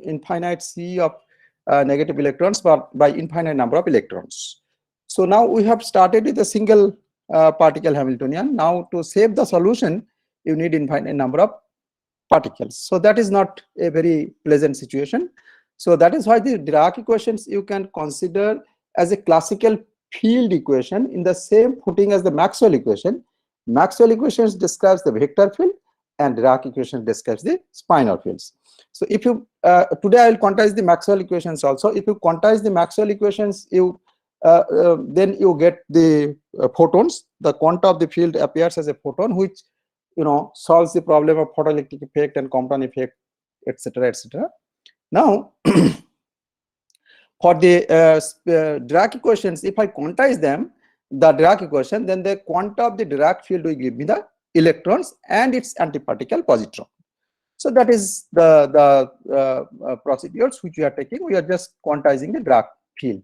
infinite sea of negative electrons, but by infinite number of electrons. So now we have started with a single particle Hamiltonian. Now to save the solution, you need infinite number of particles. So that is not a very pleasant situation. So that is why the Dirac equations you can consider as a classical field equation in the same footing as the Maxwell equation. Maxwell equations describes the vector field and Dirac equation describes the spinor fields. So if you today I will quantize the Maxwell equations also. If you quantize the Maxwell equations, you then you get the photons. The quanta of the field appears as a photon, which solves the problem of photoelectric effect and Compton effect, etc., etc. Now for the Dirac equations, if I quantize them, the Dirac equation, then the quanta of the Dirac field will give me the electrons and its antiparticle positron. So that is the procedures which we are taking. We are just quantizing the Dirac field.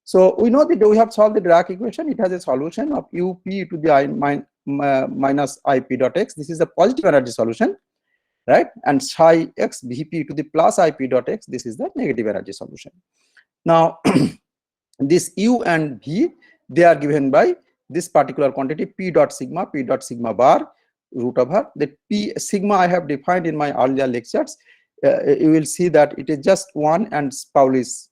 So we know that we have solved the Dirac equation. It has a solution of up to the I minus ip dot x. This is the positive energy solution, right? And psi x vp to the plus ip dot x. This is the negative energy solution. Now this u and v, they are given by this particular quantity p dot sigma bar root over the p sigma I have defined in my earlier lectures. You will see that it is just 1 and Pauli's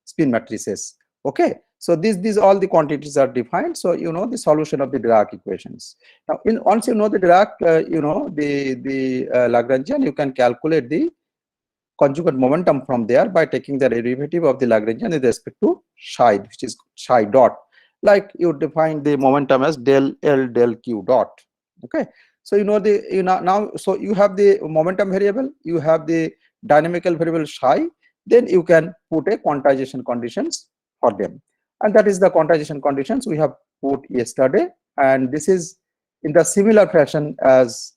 spin matrices. Okay, so these all the quantities are defined. So you know the solution of the Dirac equations. Now once you know the Dirac, the Lagrangian, you can calculate the conjugate momentum from there by taking the derivative of the Lagrangian with respect to psi, which is psi dot. Like you define the momentum as del L del Q dot. Okay, so now so you have the momentum variable, you have the dynamical variable psi, then you can put a quantization conditions for them, and that is the quantization conditions we have put yesterday. And this is in the similar fashion as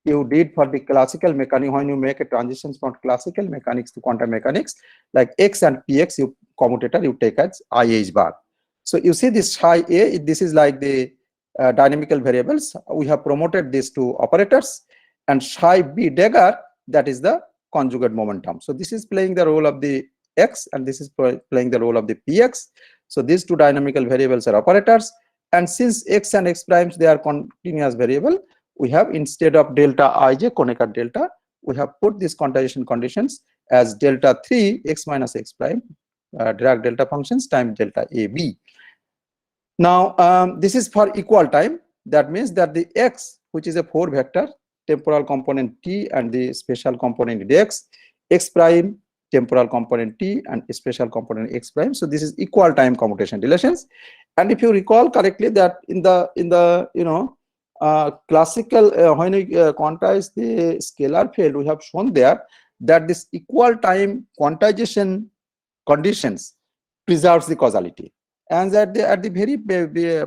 you did for the classical mechanics when you make a transition from classical mechanics to quantum mechanics, like x and px you commutator you take as IH bar. So you see this psi a, this is like the dynamical variables. We have promoted this to operators, and psi b dagger, that is the conjugate momentum. So this is playing the role of the x and this is playing the role of the px. So these two dynamical variables are operators, and since x and x primes they are continuous variable, we have instead of delta ij Kronecker delta, we have put these quantization conditions as delta 3 x minus x prime Dirac delta functions times delta ab. Now this is for equal time. That means that the x, which is a 4 vector, temporal component t and the spatial component dx, x prime, temporal component t and spatial component x prime. So this is equal time commutation relations. And if you recall correctly that in the classical when we quantize the scalar field, we have shown there that this equal time quantization conditions preserves the causality. And that at the very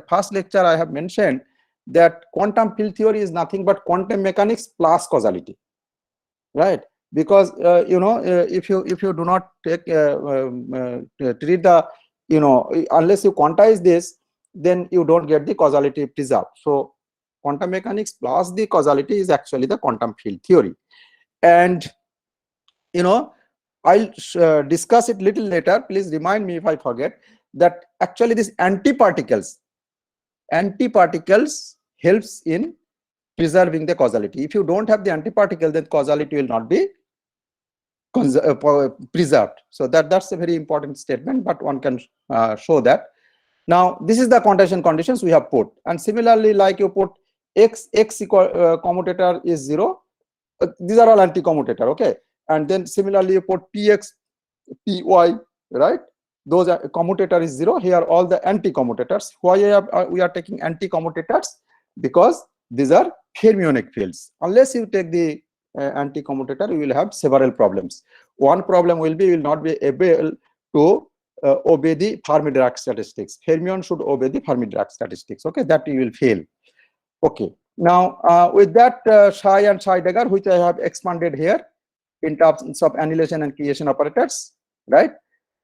first lecture I have mentioned that quantum field theory is nothing but quantum mechanics plus causality, right? Because if you do not take treat the unless you quantize this, then you don't get the causality preserved. So quantum mechanics plus the causality is actually the quantum field theory. And I'll discuss it little later. Please remind me if I forget that actually this antiparticles helps in preserving the causality. If you don't have the antiparticle, then causality will not be preserved. So that's a very important statement, but one can show that. Now this is the quantization conditions we have put, and similarly, like you put x equal commutator is 0. These are all anti-commutator, okay? And then similarly you put px, py, right? Those are commutator is 0. Here all the anti-commutators. Why we are taking anti-commutators? Because these are fermionic fields. Unless you take the anti-commutator, you will have several problems. One problem will be you will not be able to obey the Fermi-Dirac statistics. Fermion should obey the Fermi-Dirac statistics. Okay, that you will fail. Okay. Now with that psi and psi dagger, which I have expanded here in terms of annihilation and creation operators, right?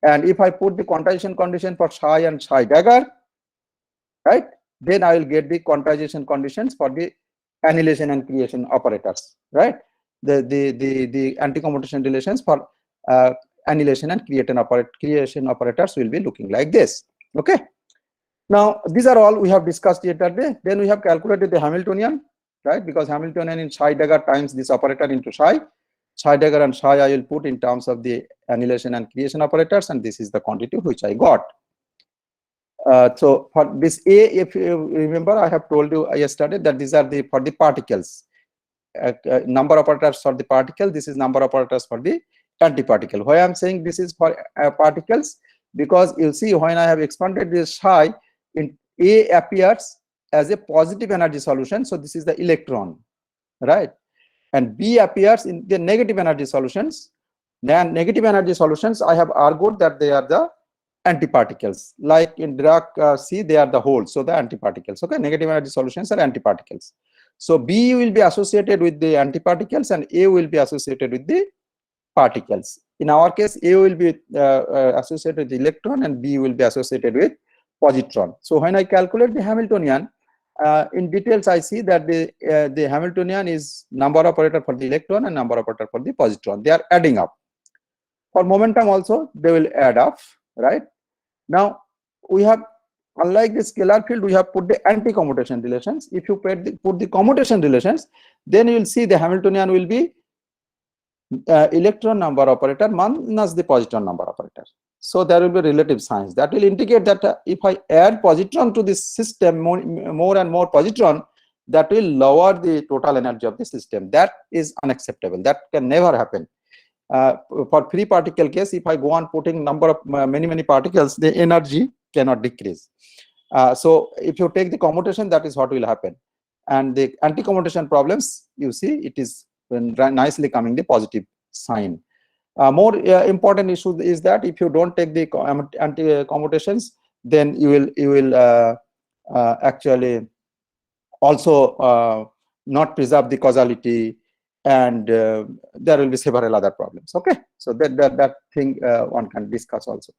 And if I put the quantization condition for psi and psi dagger, right, then I will get the quantization conditions for the annihilation and creation operators, right? the anti-commutation relations for annihilation and creation operators will be looking like this. Okay. Now these are all we have discussed yesterday. Then we have calculated the Hamiltonian, right? Because Hamiltonian in psi dagger times this operator into psi. Psi dagger and psi I will put in terms of the annihilation and creation operators, and this is the quantity which I got. So for this A, if you remember, I have told you yesterday that these are the for the particles. Number operators for the particle. This is number operators for the antiparticle. Why I am saying this is for particles, because you see when I have expanded this psi, in A appears as a positive energy solution. So this is the electron, right? And B appears in the negative energy solutions. Then negative energy solutions, I have argued that they are the antiparticles. Like in Dirac C, they are the holes, so the antiparticles. Okay, negative energy solutions are antiparticles. So B will be associated with the antiparticles and A will be associated with the particles. In our case, A will be associated with the electron and B will be associated with positron. So when I calculate the Hamiltonian, in details I see that the Hamiltonian is number operator for the electron and number operator for the positron. They are adding up. For momentum also, they will add up, right? Now, we have, unlike the scalar field, we have put the anti-commutation relations. If you put the commutation relations, then you will see the Hamiltonian will be electron number operator minus the positron number operator. So there will be relative signs that will indicate that if I add positron to this system, more and more positron, that will lower the total energy of the system. That is unacceptable. That can never happen. For free particle case, if I go on putting number of many particles, the energy cannot decrease. So if you take the commutation, that is what will happen. And the anti-commutation problems, you see, it is nicely coming the positive sign. More important issue is that if you don't take the anti-commutations, then you will actually also not preserve the causality, and there will be several other problems. Okay, so that thing one can discuss also.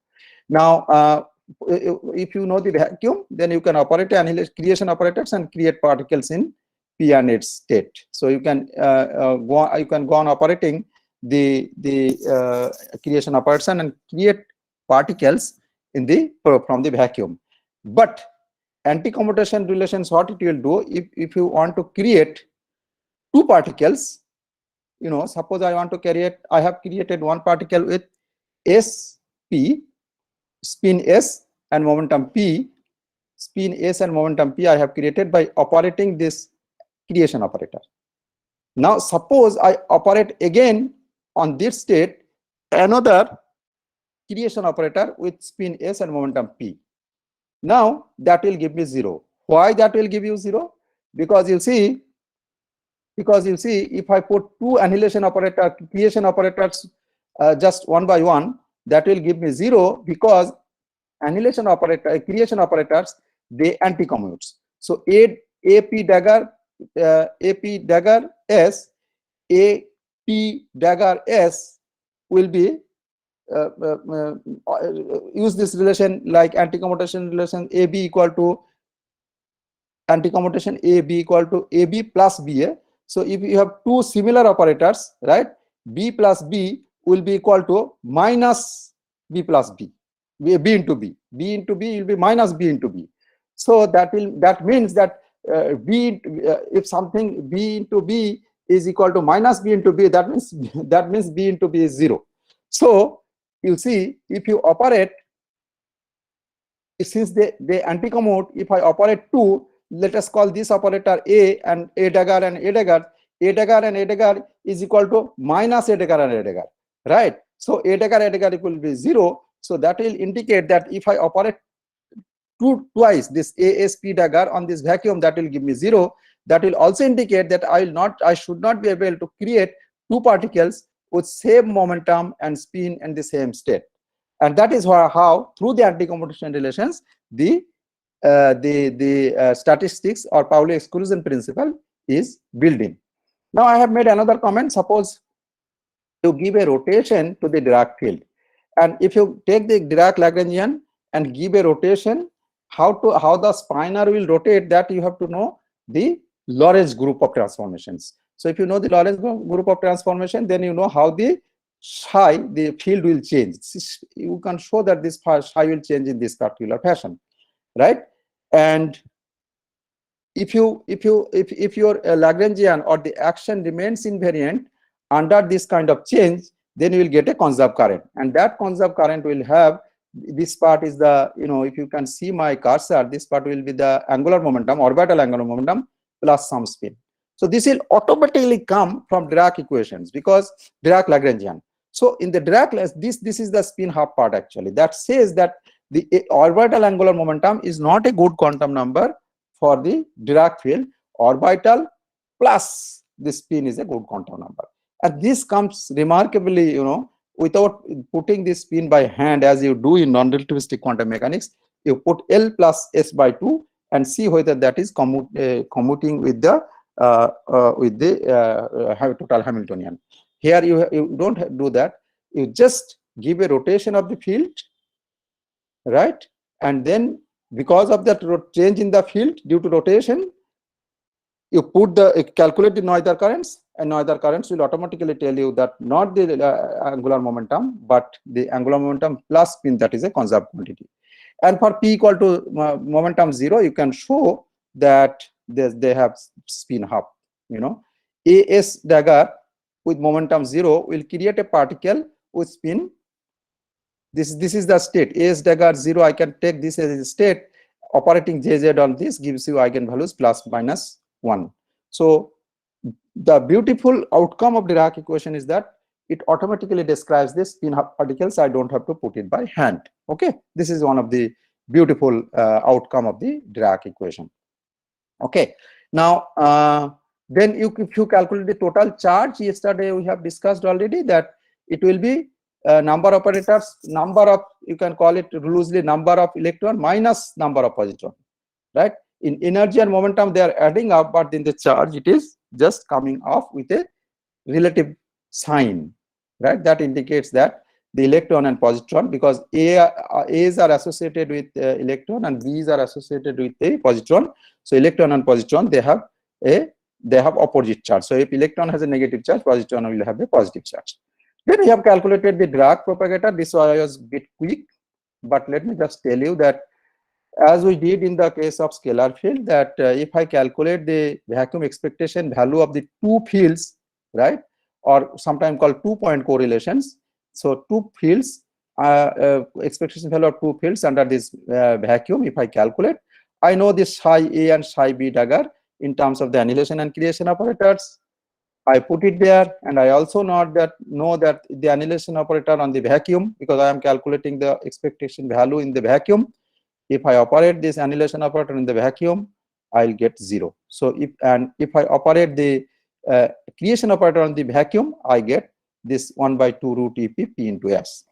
Now, if you know the vacuum, then you can operate creation operators and create particles in P and its state. So you can go on operating the creation operation and create particles in the from the vacuum. But anti-commutation relations, what it will do, if you want to create two particles, you know, suppose I want to create, I have created one particle with SP, spin S and momentum P, spin S and momentum P I have created by operating this creation operator. Now suppose I operate again on this state another creation operator with spin S and momentum P. Now that will give me 0. Why that will give you 0? Because you see, if I put two annihilation operator, creation operators just one by one, that will give me 0, because annihilation operator, creation operators, they anti-commutes. So AP dagger S, AP dagger S will be use this relation like anti-commutation relation AB equal to anti-commutation AB equal to AB plus BA. So if you have two similar operators, right, B plus B will be equal to minus B plus B, B into B. B into B will be minus B into B. So that means that if something B into B is equal to minus B into B, that means B into B is 0. So you see, if you operate, since they anti-commute, if I operate two, let us call this operator A and A dagger and A dagger. A dagger and A dagger is equal to minus A dagger and A dagger, right? So A dagger will be 0. So that will indicate that if I operate twice this ASP dagger on this vacuum, that will give me 0. That will also indicate that I should not be able to create two particles with same momentum and spin in the same state. And that is how through the anti-commutation relations, the statistics or Pauli exclusion principle is built in. Now I have made another comment. Suppose you give a rotation to the Dirac field, and if you take the Dirac Lagrangian and give a rotation, how the spinor will rotate, that you have to know the Lorentz group of transformations. So if you know the Lorentz group of transformation, then you know how the field will change. You can show that this psi will change in this particular fashion, right? And if your Lagrangian or the action remains invariant under this kind of change, then you will get a conserved current, and that conserved current will have, this part is the, if you can see my cursor, this part will be the angular momentum, orbital angular momentum plus some spin. So this will automatically come from Dirac equations, because Dirac Lagrangian. So in the Dirac, this is the spin half part actually, that says that the orbital angular momentum is not a good quantum number for the Dirac field. Orbital plus the spin is a good quantum number. And this comes remarkably, without putting this spin by hand as you do in non-relativistic quantum mechanics. You put L plus S by 2 and see whether that is commuting with the total Hamiltonian. Here you don't do that. You just give a rotation of the field, right? And then because of that change in the field due to rotation, you calculate the Noether currents, and Noether currents will automatically tell you that not the angular momentum, but the angular momentum plus spin, that is a conserved quantity. And for p equal to momentum 0, you can show that they have spin half. AS dagger with momentum 0 will create a particle with spin. This is the state. AS dagger 0, I can take this as a state. Operating JZ on this gives you eigenvalues plus minus 1. So the beautiful outcome of the Dirac equation is that it automatically describes this spin particles. I don't have to put it by hand. Okay, this is one of the beautiful outcome of the Dirac equation. Okay, now then if you calculate the total charge, yesterday we have discussed already that it will be number of operators, you can call it loosely number of electron minus number of positron, right? In energy and momentum they are adding up, but in the charge it is just coming off with a relative sign, right? That indicates that the electron and positron, because A's are associated with electron and B's are associated with a positron. So electron and positron, they have opposite charge. So if electron has a negative charge, positron will have a positive charge. Then we have calculated the Dirac propagator. This was a bit quick, but let me just tell you that as we did in the case of scalar field, that if I calculate the vacuum expectation value of the two fields, right, or sometimes called 2-point correlations. So two fields, expectation value of two fields under this vacuum, if I calculate, I know this psi A and psi B dagger in terms of the annihilation and creation operators. I put it there, and I also know that the annihilation operator on the vacuum, because I am calculating the expectation value in the vacuum. If I operate this annihilation operator in the vacuum, I'll get 0. So if I operate the creation operator on the vacuum, I get this 1/2 root EP P into S.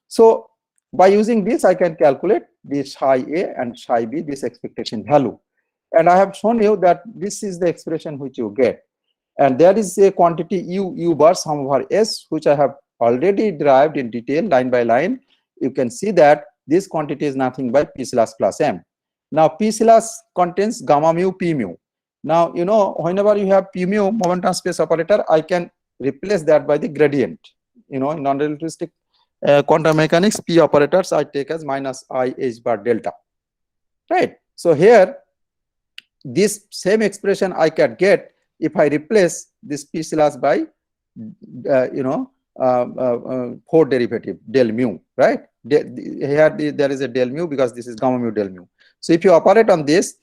So by using this, I can calculate the psi A and psi B, this expectation value. And I have shown you that this is the expression which you get. And there is a quantity U bar sum over S, which I have already derived in detail line by line. You can see that this quantity is nothing but P slash plus M. Now P slash contains gamma mu P mu. Now whenever you have P mu momentum space operator, I can replace that by the gradient. In non-relativistic quantum mechanics, P operators I take as minus I H bar delta. Right. So here this same expression I can get if I replace this P slash by 4 derivative del mu, right? Here there is a del mu because this is gamma mu del mu. So if you operate on this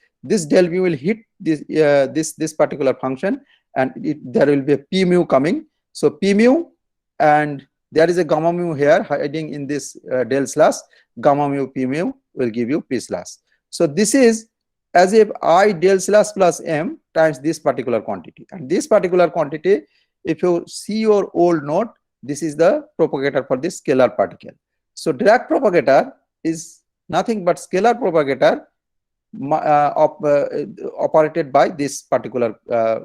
del mu will hit this particular function, and there will be a P mu coming. So P mu, and there is a gamma mu here hiding in this del slash. Gamma mu P mu will give you P slash. So this is as if I del slash plus M times this particular quantity. And this particular quantity, if you see your old note, this is the propagator for this scalar particle. So Dirac propagator is nothing but scalar propagator operated by this particular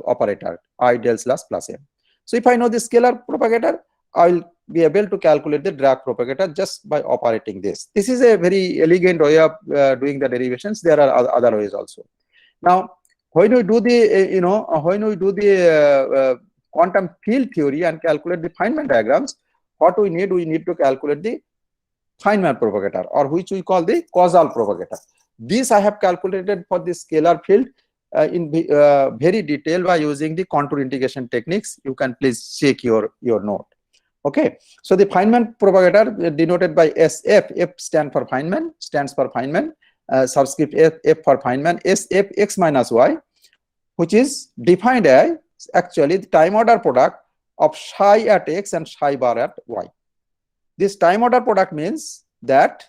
operator, I del slash plus M. So if I know the scalar propagator, I will be able to calculate the Dirac propagator just by operating this. This is a very elegant way of doing the derivations. There are other ways also. Now, when we do the quantum field theory and calculate the Feynman diagrams, what we need to calculate the Feynman propagator, or which we call the causal propagator. This I have calculated for the scalar field in very detail by using the contour integration techniques. You can please check your note. Okay, so the Feynman propagator denoted by SF, F stands for Feynman, subscript F for Feynman, SF x minus y, which is defined as actually the time order product of psi at x and psi bar at y. This time order product means that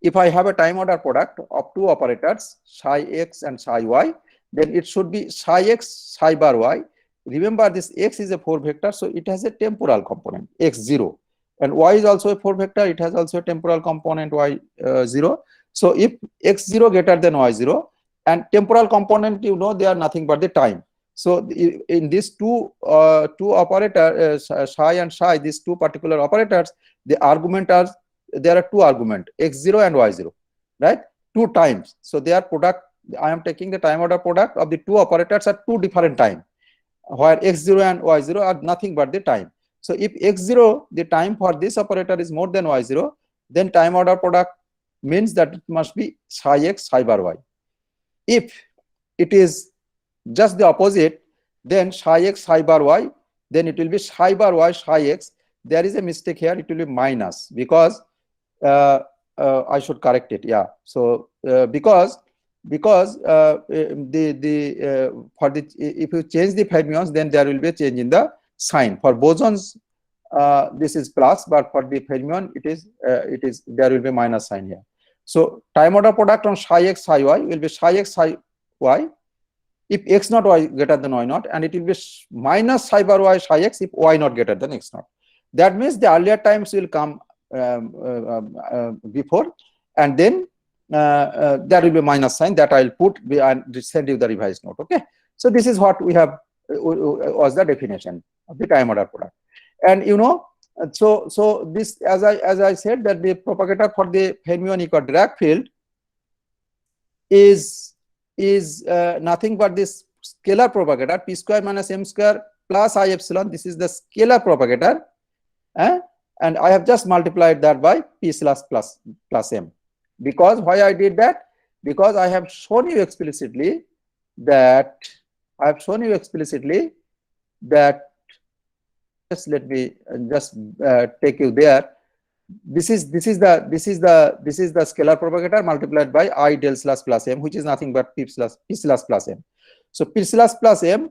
if I have a time order product of two operators, psi x and psi y, then it should be psi x, psi bar y. Remember, this x is a 4 vector, so it has a temporal component x0, and y is also a 4 vector, it has also a temporal component y0. So if x0 greater than y0, and temporal component, you know, they are nothing but the time. So in these two operators, psi and psi, these two particular operators, the argument are, there are two arguments, x0 and y0, right? 2 times. So they are product. I am taking the time order product of the two operators at 2 different times, where x0 and y0 are nothing but the time. So if x0, the time for this operator, is more than y0, then time order product means that it must be psi x, psi bar y. If it is just the opposite, then psi x, psi bar y, then it will be psi bar y, psi x. There is a mistake here, it will be minus, because I should correct it. Yeah. So because for the, if you change the fermions, then there will be a change in the sign. For bosons, this is plus, but for the fermion, it is there will be minus sign here. So time order product on psi x, psi y will be psi x, psi y if x naught y greater than y naught, and it will be minus psi bar y, psi x if y naught greater than x naught. That means the earlier times will come before, and then there will be minus sign that I will put and send you the revised note. Okay, so this is what we have was the definition of the time order product. And you know, so this, as I said, that the propagator for the fermionic or Dirac field is nothing but this scalar propagator, p square minus m square plus I epsilon. This is the scalar propagator, and I have just multiplied that by p slash plus m. Because why I did that? Because I have shown you explicitly that just let me just take you there. This is the scalar propagator multiplied by I del slash plus m, which is nothing but p slash plus m. So p slash plus m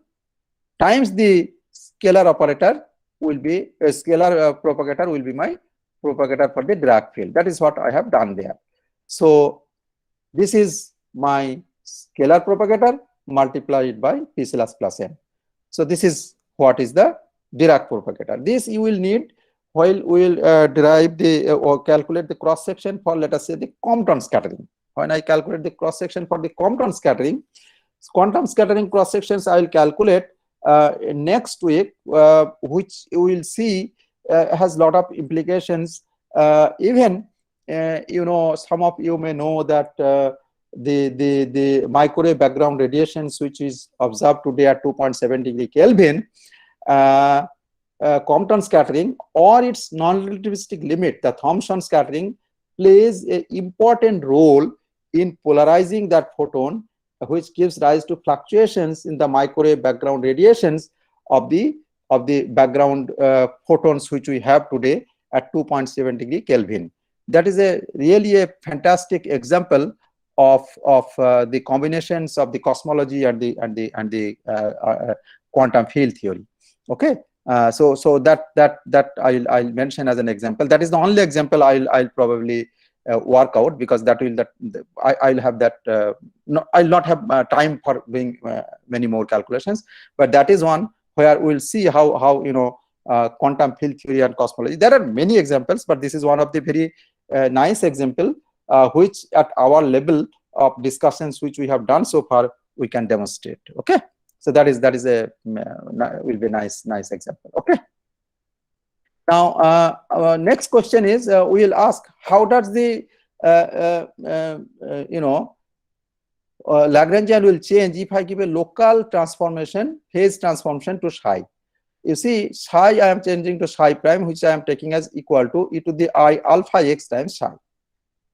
times the scalar operator will be a scalar propagator will be my propagator for the Dirac field. That is what I have done there. So this is my scalar propagator multiplied by p slash plus m. So this is what is the Dirac propagator. This you will need while we will derive the or calculate the cross section for, let us say, the Compton scattering. When I calculate the cross section for the Compton scattering, quantum scattering cross sections I will calculate next week, which you will see has lot of implications. Even you know, some of you may know that the microwave background radiations which is observed today at 2.7 degree Kelvin, Compton scattering or its non-relativistic limit, the Thomson scattering, plays an important role in polarizing that photon, which gives rise to fluctuations in the microwave background radiations of the background photons which we have today at 2.7 degree Kelvin. That is really a fantastic example of the combinations of the cosmology and the quantum field theory. Okay. So that I'll mention as an example. That is the only example I'll probably work out, because that will I'll have that I'll not have time for doing many more calculations, but that is one where we'll see how you know quantum field theory and cosmology. There are many examples, but this is one of the very nice example which at our level of discussions which we have done so far we can demonstrate. Okay. So that is a will be nice example. Okay. Now our next question is we will ask, how does the you know Lagrangian will change if I give a local transformation, phase transformation to psi. You see, psi I am changing to psi prime, which I am taking as equal to e to the I alpha x times psi.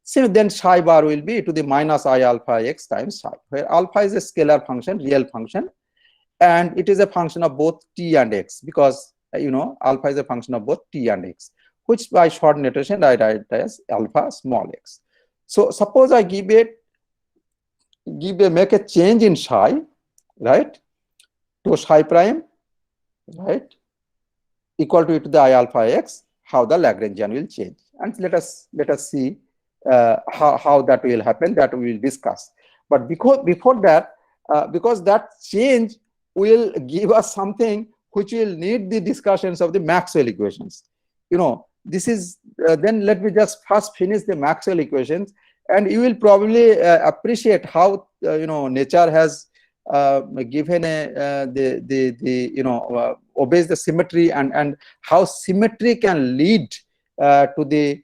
So then psi bar will be e to the minus I alpha x times psi, where alpha is a scalar function, real function, and it is a function of both t and x, because alpha is a function of both t and x, which by short notation I write as alpha small x. So suppose I make a change in psi, right, to psi prime, right, equal to e to the I alpha x, how the Lagrangian will change. And let us see how that will happen, that we will discuss. But before that, because that change will give us something which will need the discussions of the Maxwell equations. This is then let me just first finish the Maxwell equations, and you will probably appreciate how nature has given obeys the symmetry, and how symmetry can lead to the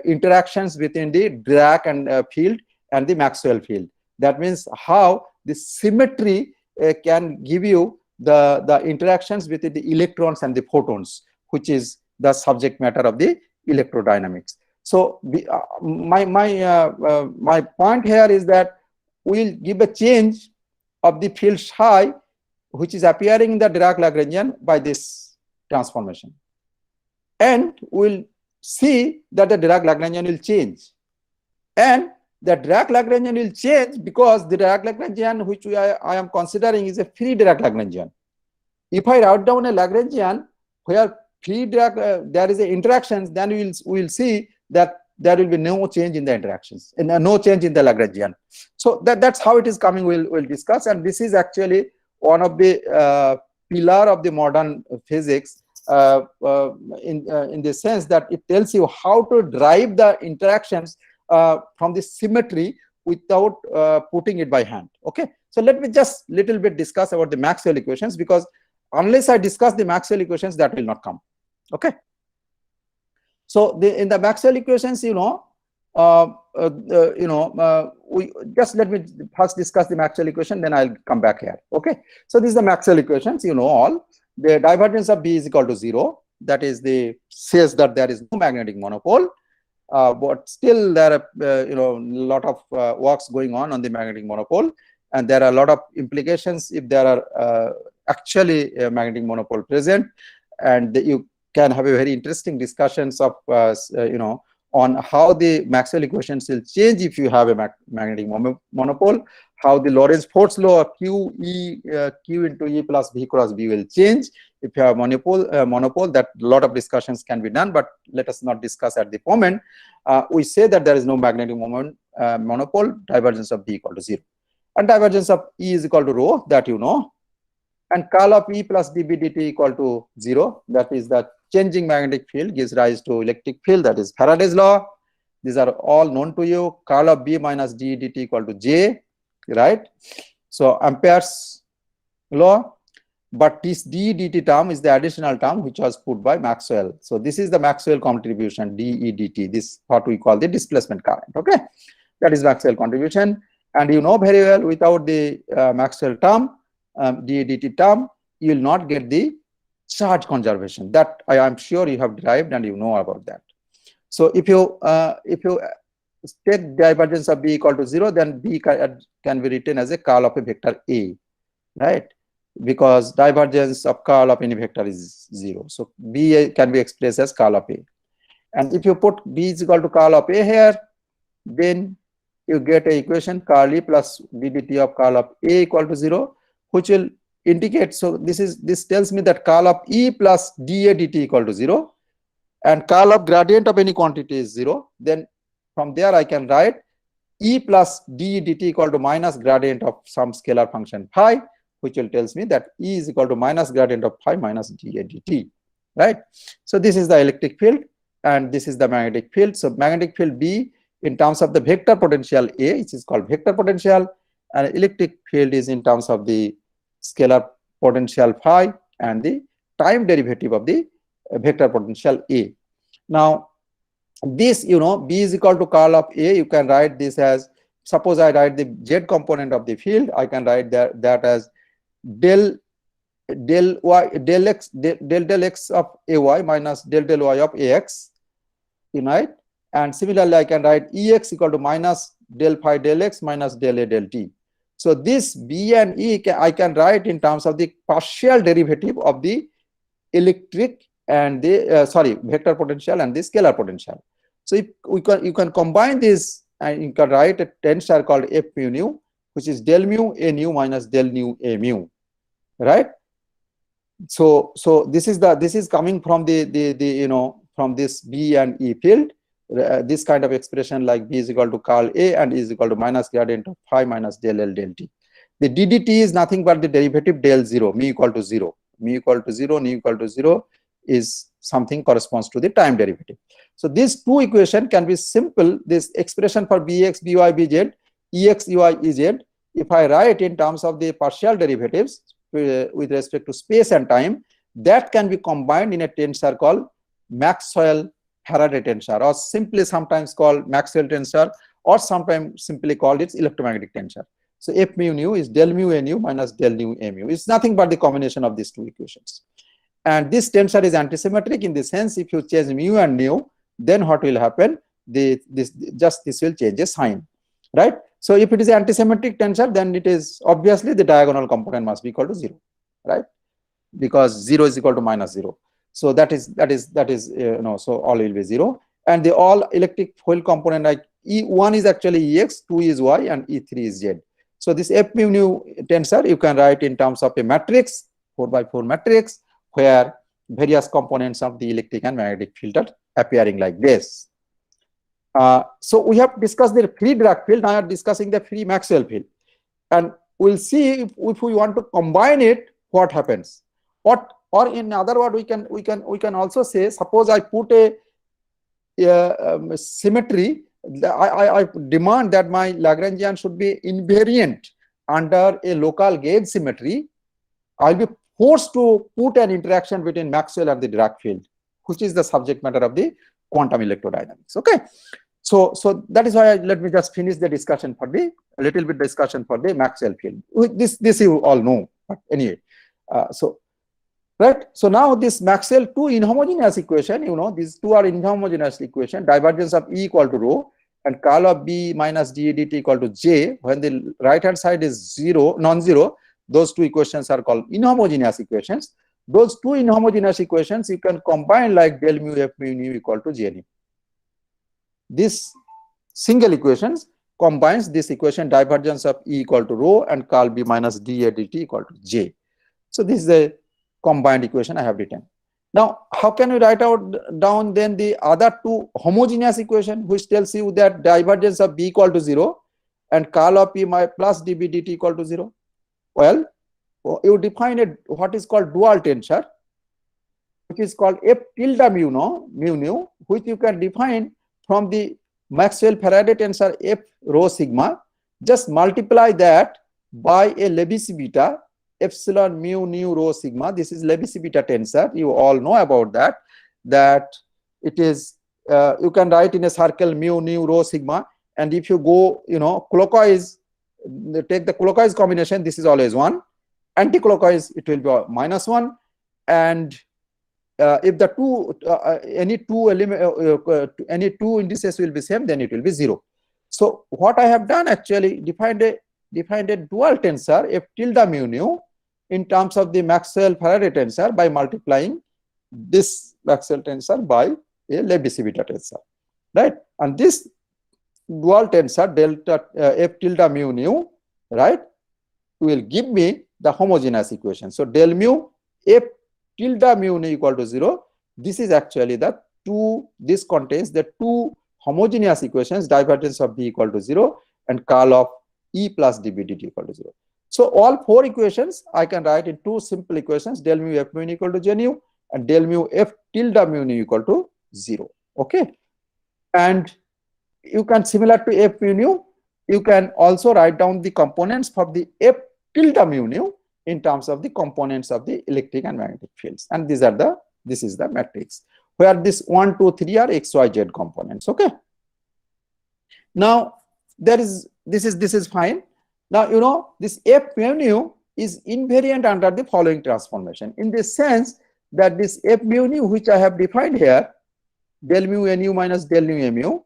interactions between the Dirac and field and the Maxwell field. That means how the symmetry can give you the interactions between the electrons and the photons, which is the subject matter of the electrodynamics. So my point here is that we'll give a change of the field psi, which is appearing in the Dirac-Lagrangian by this transformation, and we'll see that the Dirac-Lagrangian will change, and the Dirac-Lagrangian will change because the Dirac-Lagrangian which I am considering is a free Dirac-Lagrangian. If I write down a Lagrangian where free Dirac there is a interactions, then we will see that there will be no change in the interactions and no change in the Lagrangian. So that's how it is coming. We'll discuss, and this is actually one of the pillar of the modern physics in the sense that it tells you how to drive the interactions from the symmetry without putting it by hand. Okay, so let me just little bit discuss about the Maxwell equations, because unless I discuss the Maxwell equations, that will not come. Okay, so in the Maxwell equations, we just let me first discuss the Maxwell equation, then I'll come back here. Okay, so this is the Maxwell equations. All the divergence of B is equal to 0. That is says that there is no magnetic monopole. But still there are lot of works going on the magnetic monopole, and there are a lot of implications if there are actually a magnetic monopole present, and you can have a very interesting discussions of on how the Maxwell equations will change if you have a magnetic monopole, how the Lorentz force law Q into E plus V cross B will change if you have monopole. That lot of discussions can be done, but let us not discuss at the moment. We say that there is no magnetic monopole, divergence of B equal to 0, and divergence of E is equal to rho, that and curl of E plus dB dt equal to 0. That is the changing magnetic field gives rise to electric field, that is Faraday's law. These are all known to you. Curl of B minus d dt equal to J, right? So Ampere's law. But this d dt term is the additional term which was put by Maxwell. So this is the Maxwell contribution, dE dt. This what we call the displacement current. Okay, that is Maxwell contribution. And very well, without the Maxwell term, dE dt term, you will not get the charge conservation. That I am sure you have derived and about that. So if you take divergence of B equal to 0, then B can be written as a curl of a vector A, right? Because divergence of curl of any vector is 0. So B can be expressed as curl of A. And if you put B is equal to curl of A here, then you get an equation curl E plus d dt of curl of A equal to 0, which will indicate, so this tells me that curl of E plus dA dt equal to 0, and curl of gradient of any quantity is 0. Then from there I can write E plus dE dt equal to minus gradient of some scalar function phi, which will tells me that E is equal to minus gradient of phi minus dA dt, right? So this is the electric field, and this is the magnetic field. So magnetic field B in terms of the vector potential A, which is called vector potential, and electric field is in terms of the scalar potential phi and the time derivative of the vector potential A. Now this B is equal to curl of A, you can write this as suppose I write the Z component of the field, I can write that as del y del x del x of ay minus del y of ax, right? And similarly, I can write ex equal to minus del phi del x minus del a del t. So this b and e I can write in terms of the partial derivative of the electric and the vector potential and the scalar potential. So if you can combine this, and you can write a tensor called f mu nu, which is del mu a nu minus del nu a mu, right? So this is coming from the from this b and e field. This kind of expression like b is equal to curl a and e is equal to minus gradient of phi minus del L del t. The ddt is nothing but the derivative del 0, mu equal to 0. Mu equal to 0, nu equal to 0 is something corresponds to the time derivative. So these two equation can be simple. This expression for bx, by, bz, ex, ey, ez, if I write in terms of the partial derivatives with respect to space and time, that can be combined in a tensor called Maxwell-Faraday tensor, or simply sometimes called Maxwell tensor, or sometimes simply called its electromagnetic tensor. So f mu nu is del mu a nu minus del nu a mu. It's nothing but the combination of these two equations. And this tensor is antisymmetric in the sense, if you change mu and nu, then what will happen? This will change the sign, right? So if it is antisymmetric tensor, then it is obviously the diagonal component must be equal to 0, right? Because 0 is equal to minus 0. So that is so all will be 0. And the all electric field component, like E1 is actually Ex, 2 is Y, and E3 is Z. So this f mu nu tensor you can write in terms of a matrix, 4 by 4 matrix, where various components of the electric and magnetic field are appearing like this. So we have discussed the free Dirac field. Now we are discussing the free Maxwell field, and we'll see if we want to combine it, what happens. Or in other words, we can also say, suppose I put a symmetry. I demand that my Lagrangian should be invariant under a local gauge symmetry. I'll be forced to put an interaction between Maxwell and the Dirac field, which is the subject matter of the quantum electrodynamics. Okay, so that is why let me just finish the discussion for the discussion for the Maxwell field. This you all know, but anyway, right. So now this Maxwell two inhomogeneous equation, these two are inhomogeneous equation. Divergence of E equal to rho and curl of B minus dE dt equal to J. When the right hand side is non-zero, those two equations are called inhomogeneous equations. Those two inhomogeneous equations you can combine like del mu f mu nu equal to J nu. This single equations combines this equation divergence of E equal to rho and curl B minus dA dt equal to J. So this is a combined equation I have written. Now, how can we write down then the other two homogeneous equation, which tells you that divergence of B equal to 0 and curl of P plus dB dt equal to 0? Well, you define what is called dual tensor, which is called f tilde mu nu, which you can define from the Maxwell-Faraday tensor f rho sigma. Just multiply that by a Lebesgue beta epsilon mu nu rho sigma. This is Lebesgue beta tensor. You all know about that it is you can write in a circle mu nu rho sigma, and if you go clockwise, take the clockwise combination, this is always 1. Anti-clockwise, it will be minus 1, and if the any two indices will be same, then it will be 0. So what I have done, actually defined a dual tensor f tilde mu nu in terms of the Maxwell-Faraday tensor by multiplying this Maxwell tensor by a Lebesgue beta tensor, right? And this dual tensor delta f tilde mu nu, right, will give me the homogeneous equation. So del mu f tilde mu nu equal to 0. This is actually this contains the two homogeneous equations, divergence of B equal to 0 and curl of E plus dB dt equal to 0. So all four equations I can write in two simple equations, del mu f mu nu equal to J nu and del mu f tilde mu nu equal to 0. Okay, and you can, similar to f mu nu, you can also write down the components for the f tilde mu nu in terms of the components of the electric and magnetic fields, and this is the matrix where this 1, 2, 3 are x, y, z components. Okay, now this is fine. Now, you know, this F mu nu is invariant under the following transformation, in the sense that this F mu nu, which I have defined here, del mu nu minus del nu mu,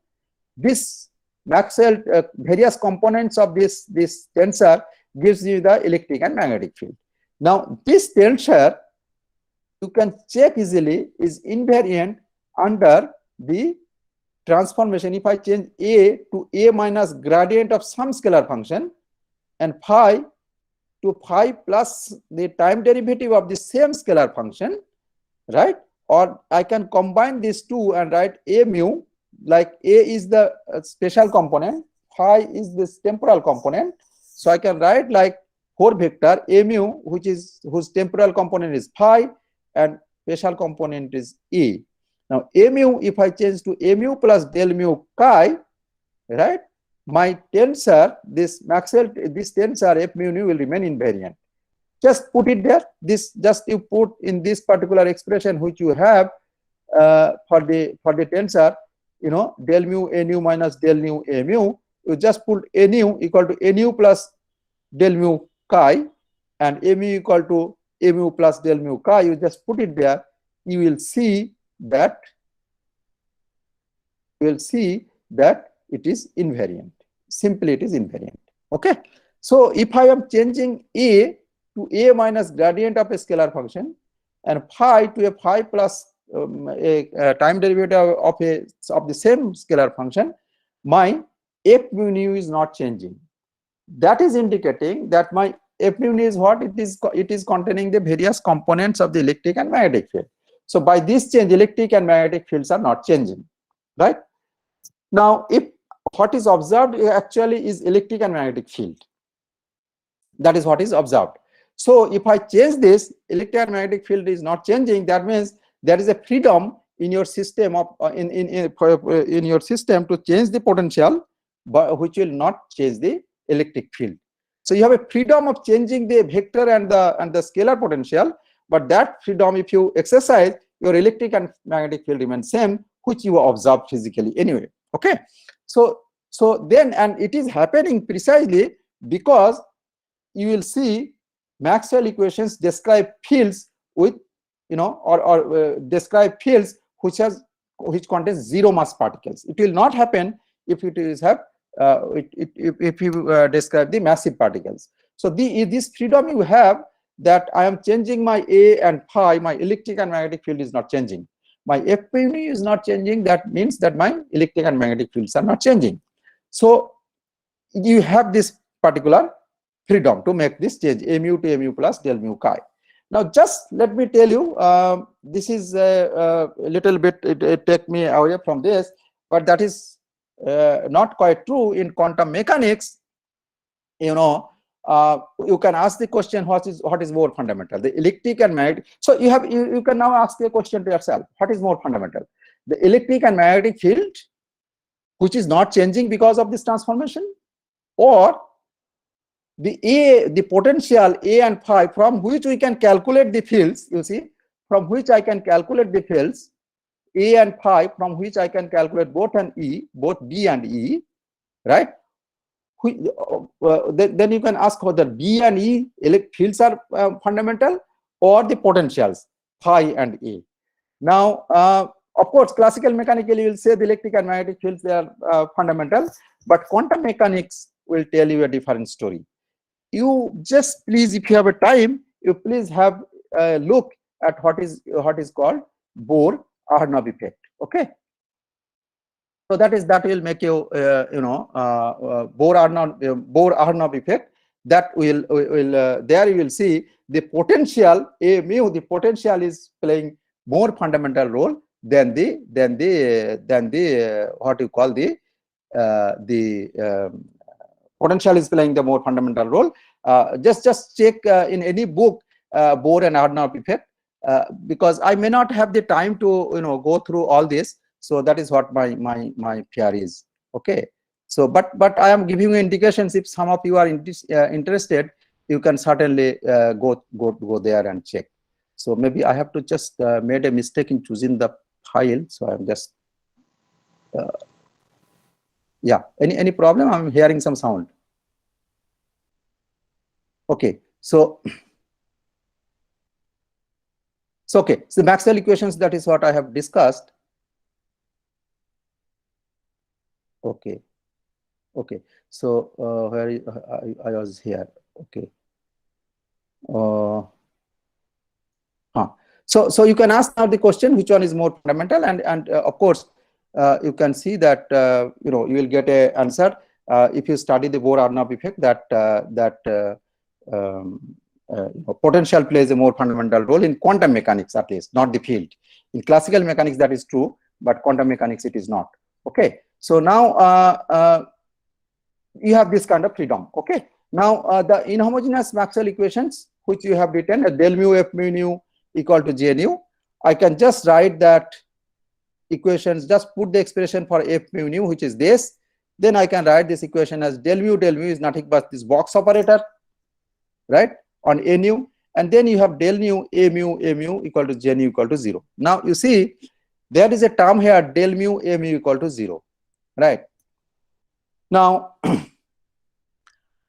this Maxwell various components of this tensor gives you the electric and magnetic field. Now, this tensor you can check easily is invariant under the transformation. If I change A to A minus gradient of some scalar function and phi to phi plus the time derivative of the same scalar function, right? Or I can combine these two and write A mu, like A is the spatial component, phi is this temporal component. So I can write like 4 vector A mu, whose temporal component is phi and spatial component is E. Now A mu, if I change to A mu plus del mu chi, right, my tensor, this Maxwell, this tensor F mu nu will remain invariant. Just put it there. This just you put in this particular expression which you have for the tensor, you know, del mu a nu minus del mu a mu. You just put a nu equal to a nu plus del mu chi, and a mu equal to a mu plus del mu chi. You just put it there. You will see that it is invariant. Simply, it is invariant. Okay. So if I am changing A to A minus gradient of a scalar function and phi to a phi plus a time derivative of the same scalar function, my F mu nu is not changing. That is indicating that my F mu nu is what? It is containing the various components of the electric and magnetic field. So by this change, electric and magnetic fields are not changing, right? Now, if what is observed actually is electric and magnetic field, that is what is observed. So if I change this, electric and magnetic field is not changing. That means there is a freedom in your system of in your system to change the potential, but which will not change the electric field. So you have a freedom of changing the vector and the scalar potential, but that freedom, if you exercise, your electric and magnetic field remain same, which you observe physically anyway. Okay. So then, and it is happening precisely because you will see Maxwell equations describe fields with, you know, or describe fields which contains zero mass particles. It will not happen if it is have if you describe the massive particles. So this freedom you have, that I am changing my A and phi, my electric and magnetic field is not changing. My F mu nu is not changing. That means that my electric and magnetic fields are not changing. So you have this particular freedom to make this change, A mu to A mu plus del mu chi. Now just let me tell you, this is a little bit, it take me away from this, but that is not quite true in quantum mechanics. You know, you can ask the question, what is more fundamental, the electric and magnetic? So you can now ask the question to yourself, what is more fundamental, the electric and magnetic field, which is not changing because of this transformation, or the potential A and phi from which we can calculate the fields, you see, from which I can calculate the fields, A and phi, from which I can calculate both B and E, right? Then you can ask whether B and E fields are fundamental, or the potentials phi and A. Now, of course, classical mechanical, you will say the electric and magnetic fields, they are fundamental, but quantum mechanics will tell you a different story. You just please, if you have a time, you please have a look at what is called Bohr-Aharonov effect. Okay. So that will make you you know, Bohr-Aharonov effect. That will there you will see the potential A mu, the potential is playing more fundamental role than the what you call the potential is playing the more fundamental role. Just check in any book Bohr and Aharonov effect, because I may not have the time to, you know, go through all this. So that is what my fear is. Okay. So but I am giving you indications. If some of you are interested, you can certainly go there and check. So maybe I have to just made a mistake in choosing the file. So I'm just Yeah, any problem? I'm hearing some sound. Okay, so okay, so Maxwell equations, that is what I have discussed. Okay, okay, so where I was here. Okay. So you can ask now the question, which one is more fundamental, and of course you can see that you will get a answer if you study the Bohr-Arnav effect, that potential plays a more fundamental role in quantum mechanics, at least, not the field. In classical mechanics that is true, but quantum mechanics it is not. Okay, so now you have this kind of freedom. Okay, now the inhomogeneous Maxwell equations, which you have written, del mu f mu nu equal to j nu, I can just write that equations, just put the expression for f mu nu, which is this. Then I can write this equation as del mu is nothing but this box operator, right, on a nu, and then you have del mu a mu equal to j nu equal to 0. Now you see there is a term here, del mu a mu equal to 0, right? Now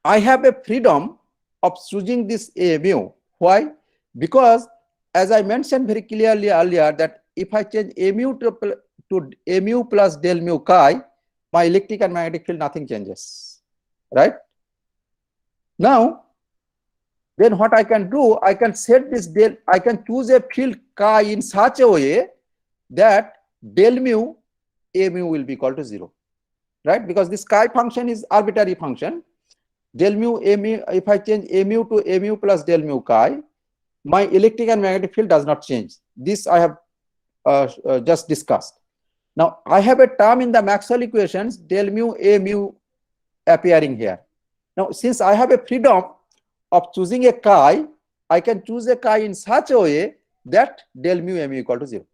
I have a freedom of choosing this a mu. Why? Because as I mentioned very clearly earlier, that if I change a mu to a mu plus del mu chi, my electric and magnetic field, nothing changes, right? Now, then what I can do, I can set this del, I can choose a field chi in such a way that del mu a mu will be equal to 0, right? Because this chi function is arbitrary function. Del mu a mu, if I change a mu to a mu plus del mu chi, my electric and magnetic field does not change. This I have just discussed. Now I have a term in the Maxwell equations, del mu a mu appearing here. Now since I have a freedom of choosing a chi, I can choose a chi in such a way that del mu a mu equal to 0.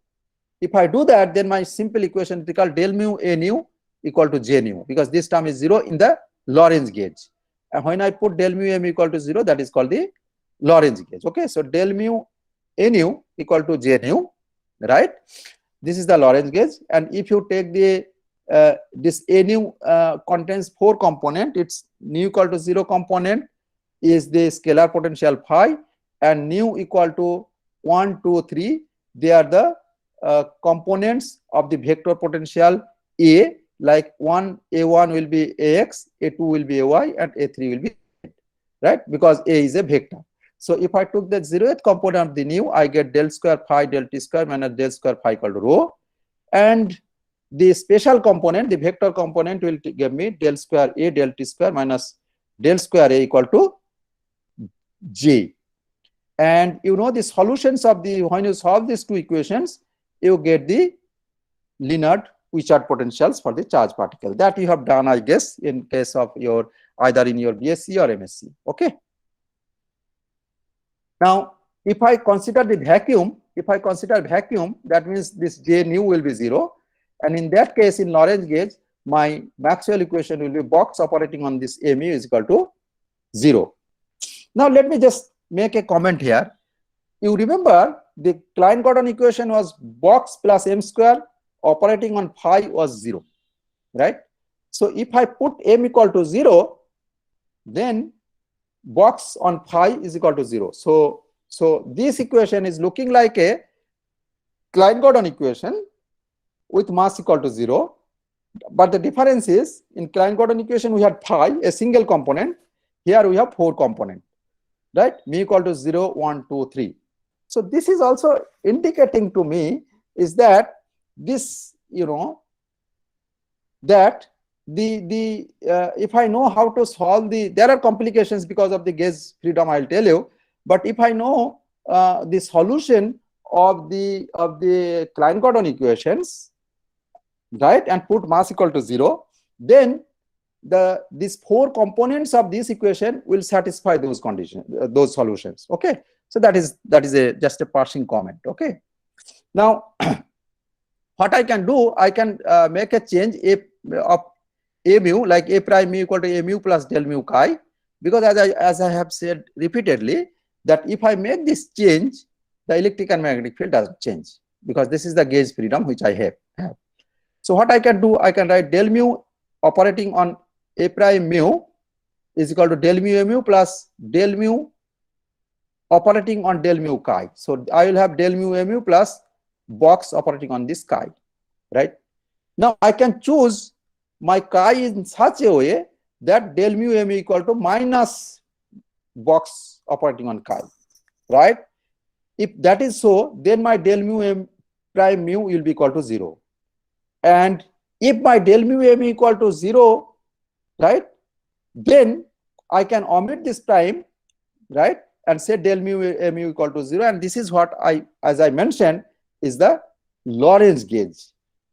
If I do that, then my simple equation is called del mu a nu equal to j nu, because this term is 0 in the Lorentz gauge. And when I put del mu a mu equal to 0, that is called the Lorentz gauge. Okay, so del mu a nu equal to j nu, right? This is the Lorentz gauge, and if you take the this a nu contains 4 component, its nu equal to 0 component is the scalar potential phi, and nu equal to 1, 2, 3, they are the components of the vector potential A, like A1 will be AX, A2 will be AY, and A3 will be Z, right? Because A is a vector. So if I took the 0th component of the nu, I get del square phi del t square minus del square phi equal to rho, and the special component, the vector component, will give me del square A del t square minus del square A equal to J. And the solutions of the, when you solve these two equations, you get the Leonard Wishart potentials for the charge particle. That you have done, I guess, in case of your either in your BSc or MSc. Okay. Now, if I consider the vacuum, that means this J nu will be 0, and in that case, in Lorentz gauge, my Maxwell equation will be box operating on this A mu is equal to 0. Now, let me just make a comment here. You remember the Klein-Gordon equation was box plus m square operating on phi was 0, right? So if I put m equal to 0, then box on phi is equal to 0. So this equation is looking like a Klein-Gordon equation with mass equal to 0. But the difference is, in Klein-Gordon equation we had phi, a single component. Here we have 4 components, right? Mu equal to 0, 1, 2, 3. So this is also indicating to me is that this, that the if I know how to solve there are complications because of the gauge freedom, I'll tell you. But if I know the solution of the Klein-Gordon equations, right, and put mass equal to 0, then these 4 components of this equation will satisfy those conditions, those solutions. Okay, so that is just a passing comment. Okay, now what I can do, I can make a change of a mu, like a prime mu equal to a mu plus del mu chi, because as I have said repeatedly, that if I make this change, the electric and magnetic field doesn't change, because this is the gauge freedom which I have. So what I can do, I can write del mu operating on A prime mu is equal to del mu mu plus del mu operating on del mu chi. So I will have del mu mu plus box operating on this chi, right? Now I can choose my chi in such a way that del mu mu equal to minus box operating on chi, right? If that is so, then my del mu m prime mu will be equal to 0. And if my del mu m equal to 0, right, then I can omit this prime, right, and say del mu mu equal to 0. And this is what as I mentioned, is the Lorentz gauge.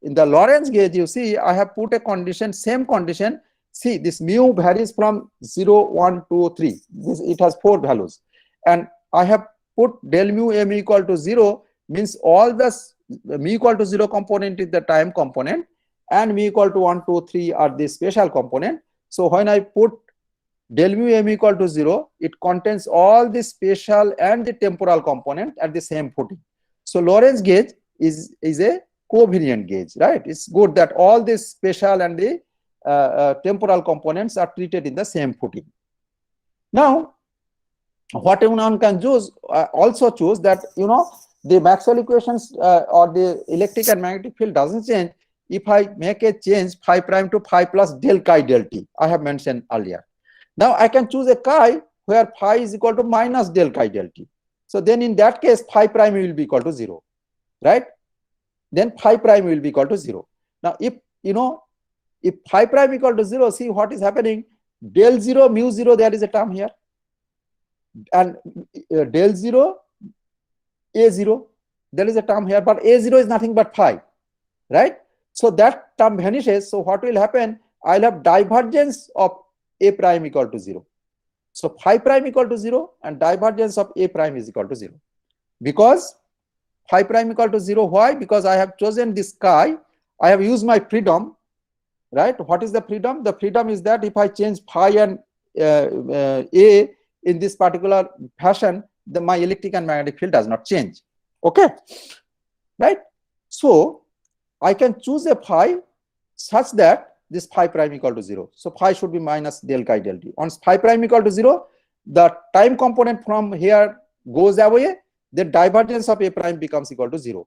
In the Lorentz gauge, you see, I have put a condition, same condition. See, this mu varies from 0, 1, 2, 3. It has 4 values. And I have put del mu m equal to 0, means all the mu equal to 0 component is the time component, and mu equal to 1, 2, 3 are the spatial component. So when I put del mu m equal to 0, it contains all the spatial and the temporal component at the same footing. So Lorentz gauge is a covariant gauge, right? It's good that all the spatial and the temporal components are treated in the same footing. Now, what one can choose, also choose that, you know, the Maxwell equations or the electric and magnetic field doesn't change if I make a change phi prime to phi plus del chi del t. I have mentioned earlier. Now I can choose a chi where phi is equal to minus del chi del t. So then in that case, phi prime will be equal to 0, right? Then phi prime will be equal to 0. Now if, you know, if phi prime equal to 0, see what is happening. Del 0, mu 0, there is a term here. And del 0, a0, there is a term here, but a0 is nothing but phi, right? So that term vanishes. So what will happen? I'll have divergence of a prime equal to 0. So phi prime equal to 0 and divergence of a prime is equal to 0. Because phi prime equal to 0, why? Because I have chosen this chi, I have used my freedom, right? What is the freedom? The freedom is that if I change phi and a in this particular fashion, my electric and magnetic field does not change. Okay, right? So I can choose a phi such that this phi prime equal to 0. So phi should be minus del chi del t. Once phi prime equal to 0, the time component from here goes away, the divergence of a prime becomes equal to 0,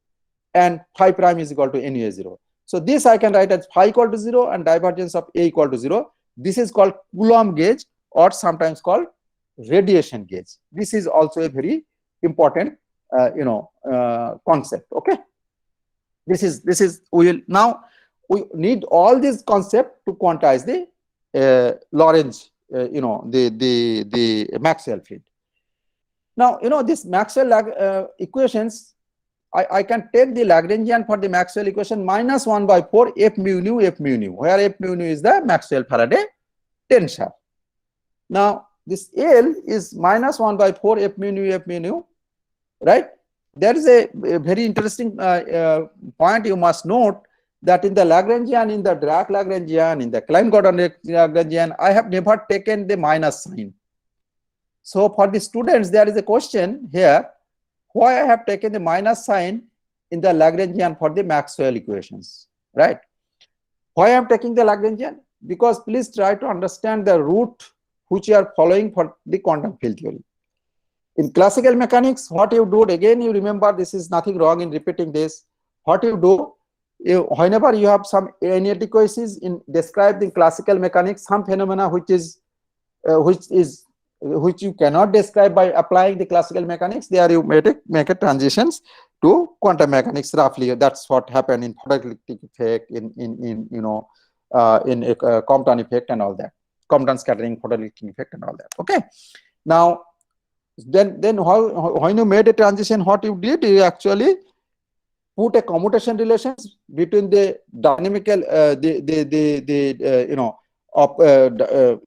and phi prime is equal to nu a 0. So this I can write as phi equal to 0 and divergence of a equal to 0. This is called Coulomb gauge, or sometimes called radiation gauge. This is also a very important concept. Okay, this is we need all these concepts to quantize the Lorentz, the Maxwell field. Now, this Maxwell equations, I can take the Lagrangian for the Maxwell equation minus 1/4 f mu nu, where f mu nu is the Maxwell Faraday tensor. Now this L is minus 1/4 f mu nu, right? There is a very interesting point you must note, that in the Lagrangian, in the Dirac Lagrangian, in the Klein-Gordon Lagrangian, I have never taken the minus sign. So for the students, there is a question here, why I have taken the minus sign in the Lagrangian for the Maxwell equations, right? Why I am taking the Lagrangian? Because please try to understand the route which you are following for the quantum field theory. In classical mechanics, what you do, again, you remember, this is nothing wrong in repeating this. What you do, whenever you have some inadequacies in described in classical mechanics, some phenomena which you cannot describe by applying the classical mechanics, there you make a transitions to quantum mechanics roughly. That's what happened in photoelectric effect, in Compton effect and all that, Compton scattering, photoelectric effect and all that. Okay, now then when you made a transition, what you did, you actually put a commutation relations between the dynamical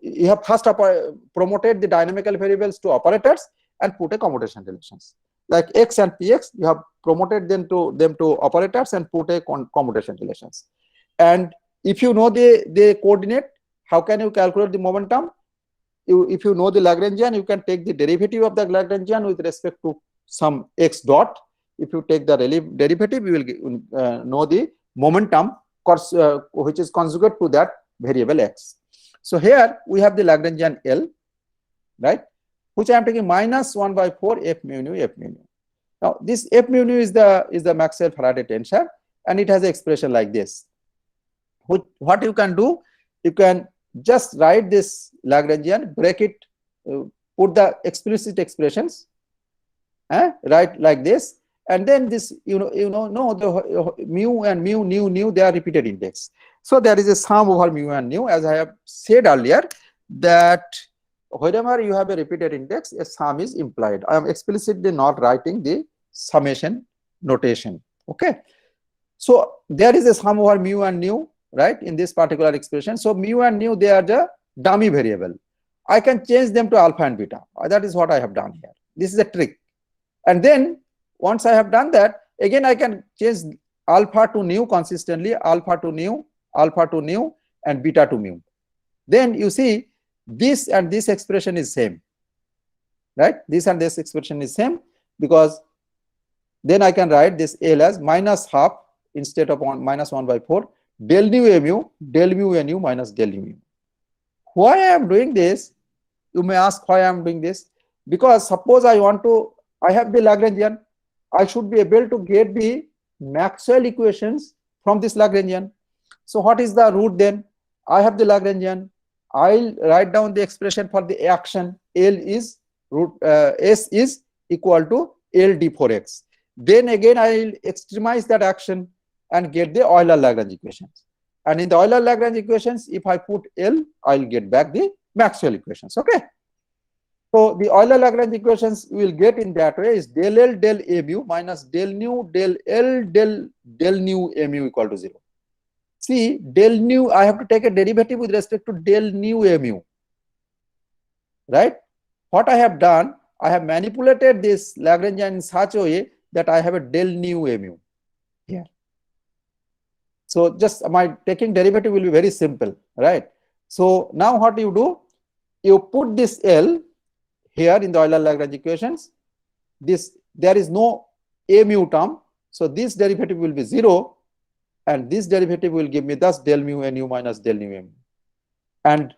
you have first promoted the dynamical variables to operators and put a commutation relations, like x and px, you have promoted them to operators and put a commutation relations. And if you know the coordinate, how can you calculate the momentum? If you know the Lagrangian, you can take the derivative of the Lagrangian with respect to some x dot. If you take the derivative, you will know the momentum which is conjugate to that variable x. So here we have the Lagrangian L, right, which I am taking minus 1 by 4 f mu nu f mu nu. Now this f mu nu is the Maxwell Faraday tensor, and it has an expression like this. What you can do, you can just write this Lagrangian, break it, put the explicit expressions, write like this, and then this the mu and nu they are repeated index. So there is a sum over mu and nu, as I have said earlier, that whenever you have a repeated index, a sum is implied. I am explicitly not writing the summation notation. Okay, so there is a sum over mu and nu, right, in this particular expression. So mu and nu, they are the dummy variable. I can change them to alpha and beta. That is what I have done here. This is a trick. And then once I have done that, again I can change alpha to nu consistently, alpha to nu, and beta to mu. Then you see this and this expression is same, right? This and this expression is same, because then I can write this L as minus half instead of minus 1 by 4 del nu nu minus del nu mu. Why I am doing this? You may ask why I am doing this. Because suppose I have the Lagrangian, I should be able to get the Maxwell equations from this Lagrangian. So what is the root then? I have the Lagrangian. I'll write down the expression for the action. L is S is equal to L d4x. Then again I'll extremize that action and get the Euler-Lagrange equations. And in the Euler-Lagrange equations, if I put L, I'll get back the Maxwell equations. Okay. So the Euler-Lagrange equations we will get in that way is del L del A mu minus del nu del L del nu A mu equal to 0. See, del nu, I have to take a derivative with respect to del nu A mu. Right? What I have done, I have manipulated this Lagrangian in such a way that I have a del nu A mu here. So just my taking derivative will be very simple, right? So now what you do, you put this L here in the Euler-Lagrange equations. There is no A mu term, so this derivative will be 0, and this derivative will give me thus del mu nu minus del nu mu. And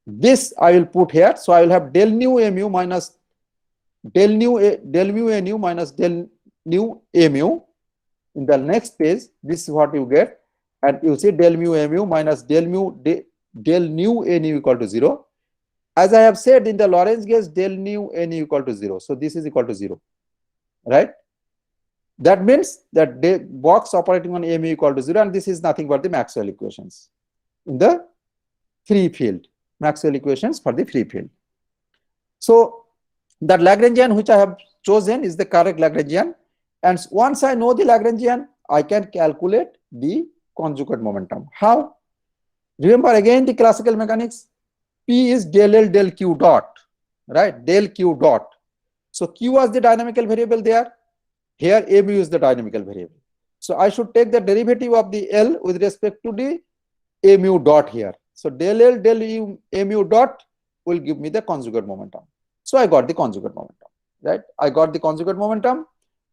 this I will put here, so I will have del nu mu minus del mu nu minus del nu A mu. In the next page, this is what you get, and you see del mu minus del nu A nu equal to 0. As I have said in the Lorentz gauge, del nu A nu equal to 0. So this is equal to 0, right? That means that the box operating on A mu equal to 0, and this is nothing but the Maxwell equations in the free field. Maxwell equations for the free field. So that Lagrangian which I have chosen is the correct Lagrangian. And once I know the Lagrangian, I can calculate the conjugate momentum. How? Remember again the classical mechanics. P is del L del Q dot, right? Del Q dot. So Q was the dynamical variable there. Here A mu is the dynamical variable. So I should take the derivative of the L with respect to the A mu dot here. So del L del A mu dot will give me the conjugate momentum. So I got the conjugate momentum, right? I got the conjugate momentum.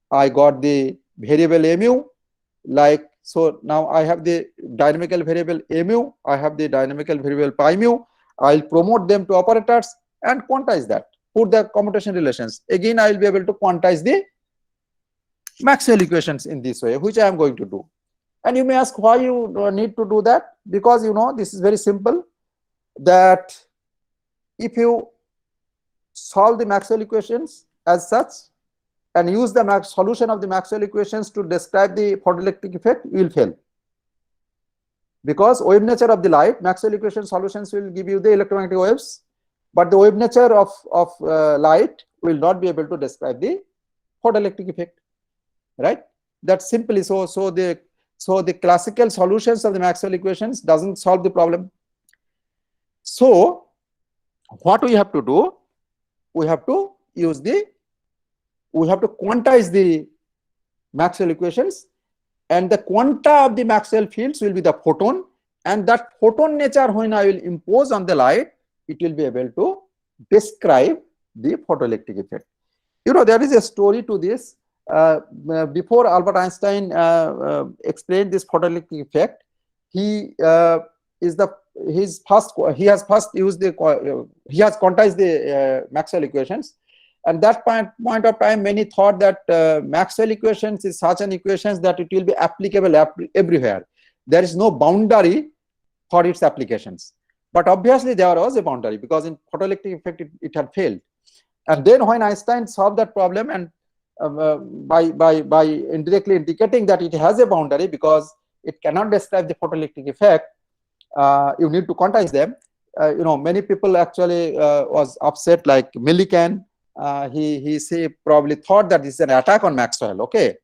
I got the variable A mu, like, so now I have the dynamical variable A mu, I have the dynamical variable pi mu. I'll promote them to operators and quantize that, put the commutation relations. Again, I will be able to quantize the Maxwell equations in this way, which I am going to do. And you may ask why you need to do that, because this is very simple, that if you solve the Maxwell equations as such and use the solution of the Maxwell equations to describe the photoelectric effect, you will fail. Because wave nature of the light, Maxwell equation solutions will give you the electromagnetic waves, but the wave nature of light will not be able to describe the photoelectric effect, right? That's simply so. So the classical solutions of the Maxwell equations doesn't solve the problem. So what we have to do, we have to quantize the Maxwell equations, and the quanta of the Maxwell fields will be the photon, and that photon nature, when I will impose on the light, it will be able to describe the photoelectric effect. There is a story to this. Before Albert Einstein explained this photoelectric effect, he he has first used the he has quantized the Maxwell equations. And that point of time, many thought that Maxwell equations is such an equations that it will be applicable everywhere. There is no boundary for its applications. But obviously there was a boundary, because in photoelectric effect it had failed. And then when Einstein solved that problem, and by indirectly indicating that it has a boundary because it cannot describe the photoelectric effect, you need to quantize them. Many people actually was upset, like Millikan. He probably thought that this is an attack on Maxwell. Okay,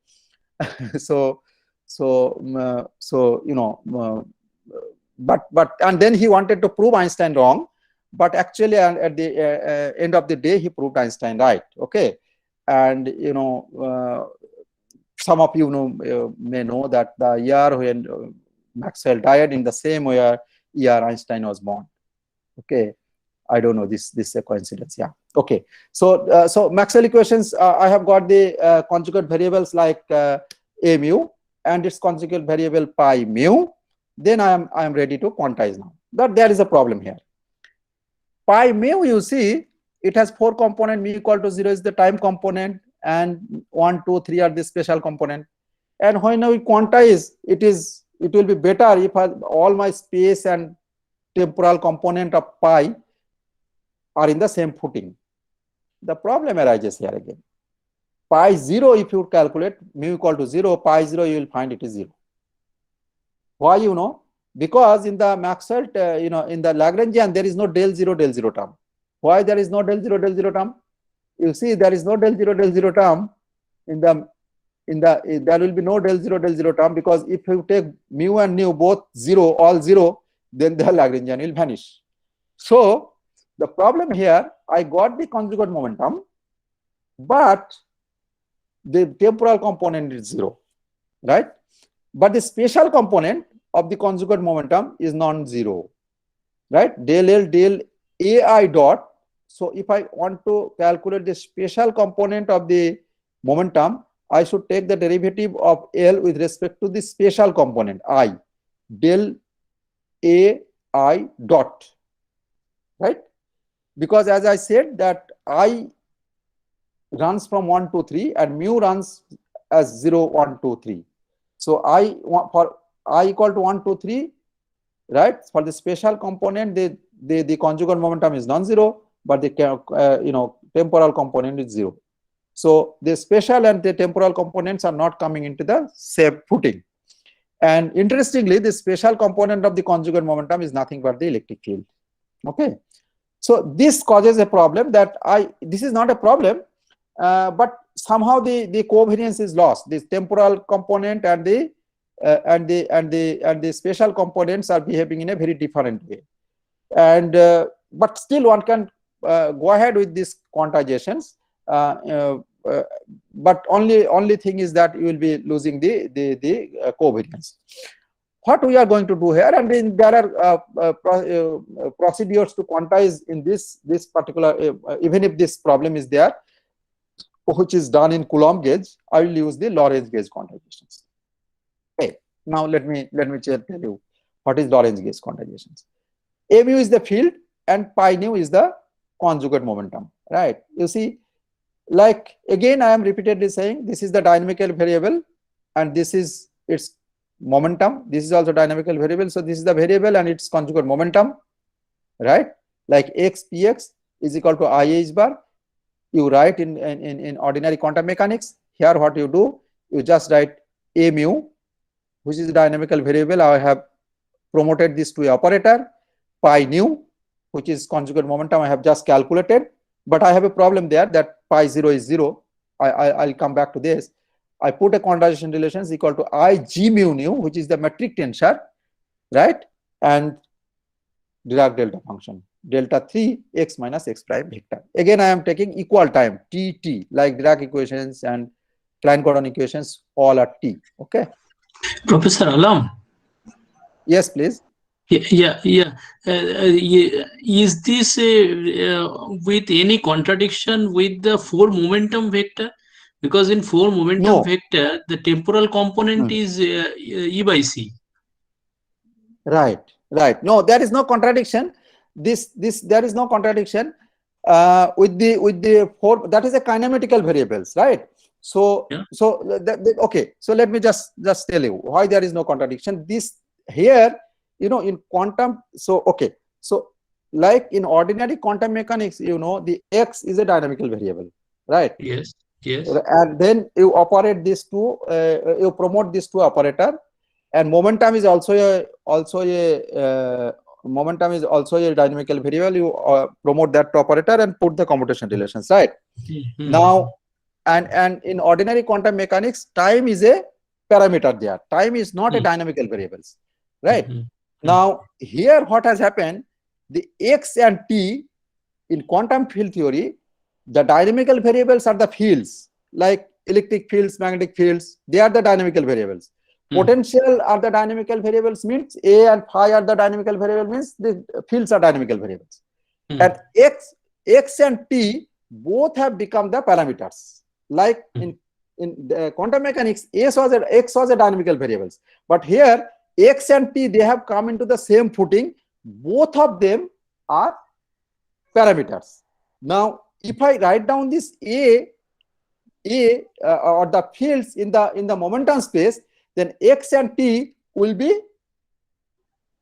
but and then he wanted to prove Einstein wrong, but actually at the end of the day he proved Einstein right. Okay, and some of you may know that the year when Maxwell died in the same year Einstein was born. Okay, I don't know, this is a coincidence. Yeah. Okay, so Maxwell equations, I have got the conjugate variables like a mu and its conjugate variable pi mu. Then I am ready to quantize now. But there is a problem here. Pi mu, you see, it has 4 components. Mu equal to 0 is the time component, and 1, 2, 3 are the special component. And when we quantize, it will be better if all my space and temporal component of pi are in the same footing. The problem arises here again. Pi 0, if you calculate mu equal to 0, pi 0, you will find it is 0. Why? Because in the Maxwell, in the Lagrangian, there is no del 0 term. Why there is no del 0 term? You see, there is no del 0 term there will be no del 0 term, because if you take mu and nu both 0, all 0, then the Lagrangian will vanish. So the problem here, I got the conjugate momentum, but the temporal component is 0, right? But the spatial component of the conjugate momentum is non-zero, right? Del L del AI dot. So if I want to calculate the spatial component of the momentum, I should take the derivative of L with respect to the spatial component I, del AI dot, right? Because as I said that I runs from 1 to 3 and mu runs as 0, 1, 2, 3. So for I equal to 1, 2, 3, right? For the spatial component, the conjugate momentum is non-zero, but the temporal component is 0. So the spatial and the temporal components are not coming into the same footing. And interestingly, the spatial component of the conjugate momentum is nothing but the electric field. Okay, so this causes a problem that this is not a problem, but somehow the covariance is lost. The temporal component and the spatial components are behaving in a very different way. And but still one can go ahead with these quantizations. But only thing is that you will be losing the covariance. What we are going to do here, and then there are procedures to quantize in this particular, even if this problem is there, which is done in Coulomb gauge, I will use the Lorentz gauge quantizations. Okay, now let me tell you what is Lorentz gauge quantizations. A mu is the field and pi nu is the conjugate momentum, right? You see, like again I am repeatedly saying, this is the dynamical variable and this is its momentum. This is also dynamical variable, so this is the variable and its conjugate momentum, right? Like x px is equal to I h bar. You write in ordinary quantum mechanics. Here what you do, you just write a mu, which is the dynamical variable. I have promoted this to a operator. Pi nu, which is conjugate momentum, I have just calculated, but I have a problem there that pi 0 is 0. I'll come back to this. I put a quantization relations equal to I g mu nu, which is the metric tensor, right? And Dirac delta function, delta 3 x minus x prime vector. Again, I am taking equal time, t, like Dirac equations and Klein-Gordon equations, all are t. Okay. Professor Alam. Yes, please. Yeah. Is this with any contradiction with the 4 momentum vector? Because in 4 momentum vector, the temporal component is E by C. Right, right. No, there is no contradiction. There is no contradiction with the four. That is a kinematical variables, right? So, Yeah. okay. So let me just tell you why there is no contradiction. This here, in quantum. So okay. So like in ordinary quantum mechanics, the x is a dynamical variable, right? Yes. Yes. And then you operate these two. You promote these two operator, and momentum is also a dynamical variable. You promote that operator and put the commutation relations, right? Mm-hmm. Now, and in ordinary quantum mechanics, time is a parameter there. Time is not a dynamical variables, right? Mm-hmm. Now here what has happened, the x and t in quantum field theory, the dynamical variables are the fields like electric fields, magnetic fields. They are the dynamical variables. Potential are the dynamical variables, means A and phi are the dynamical variable, means the fields are dynamical variables. And x and t both have become the parameters. Like in the quantum mechanics, x was a dynamical variables, but here x and t, they have come into the same footing. Both of them are parameters. Now, if I write down this or the fields in the momentum space, then x and t will be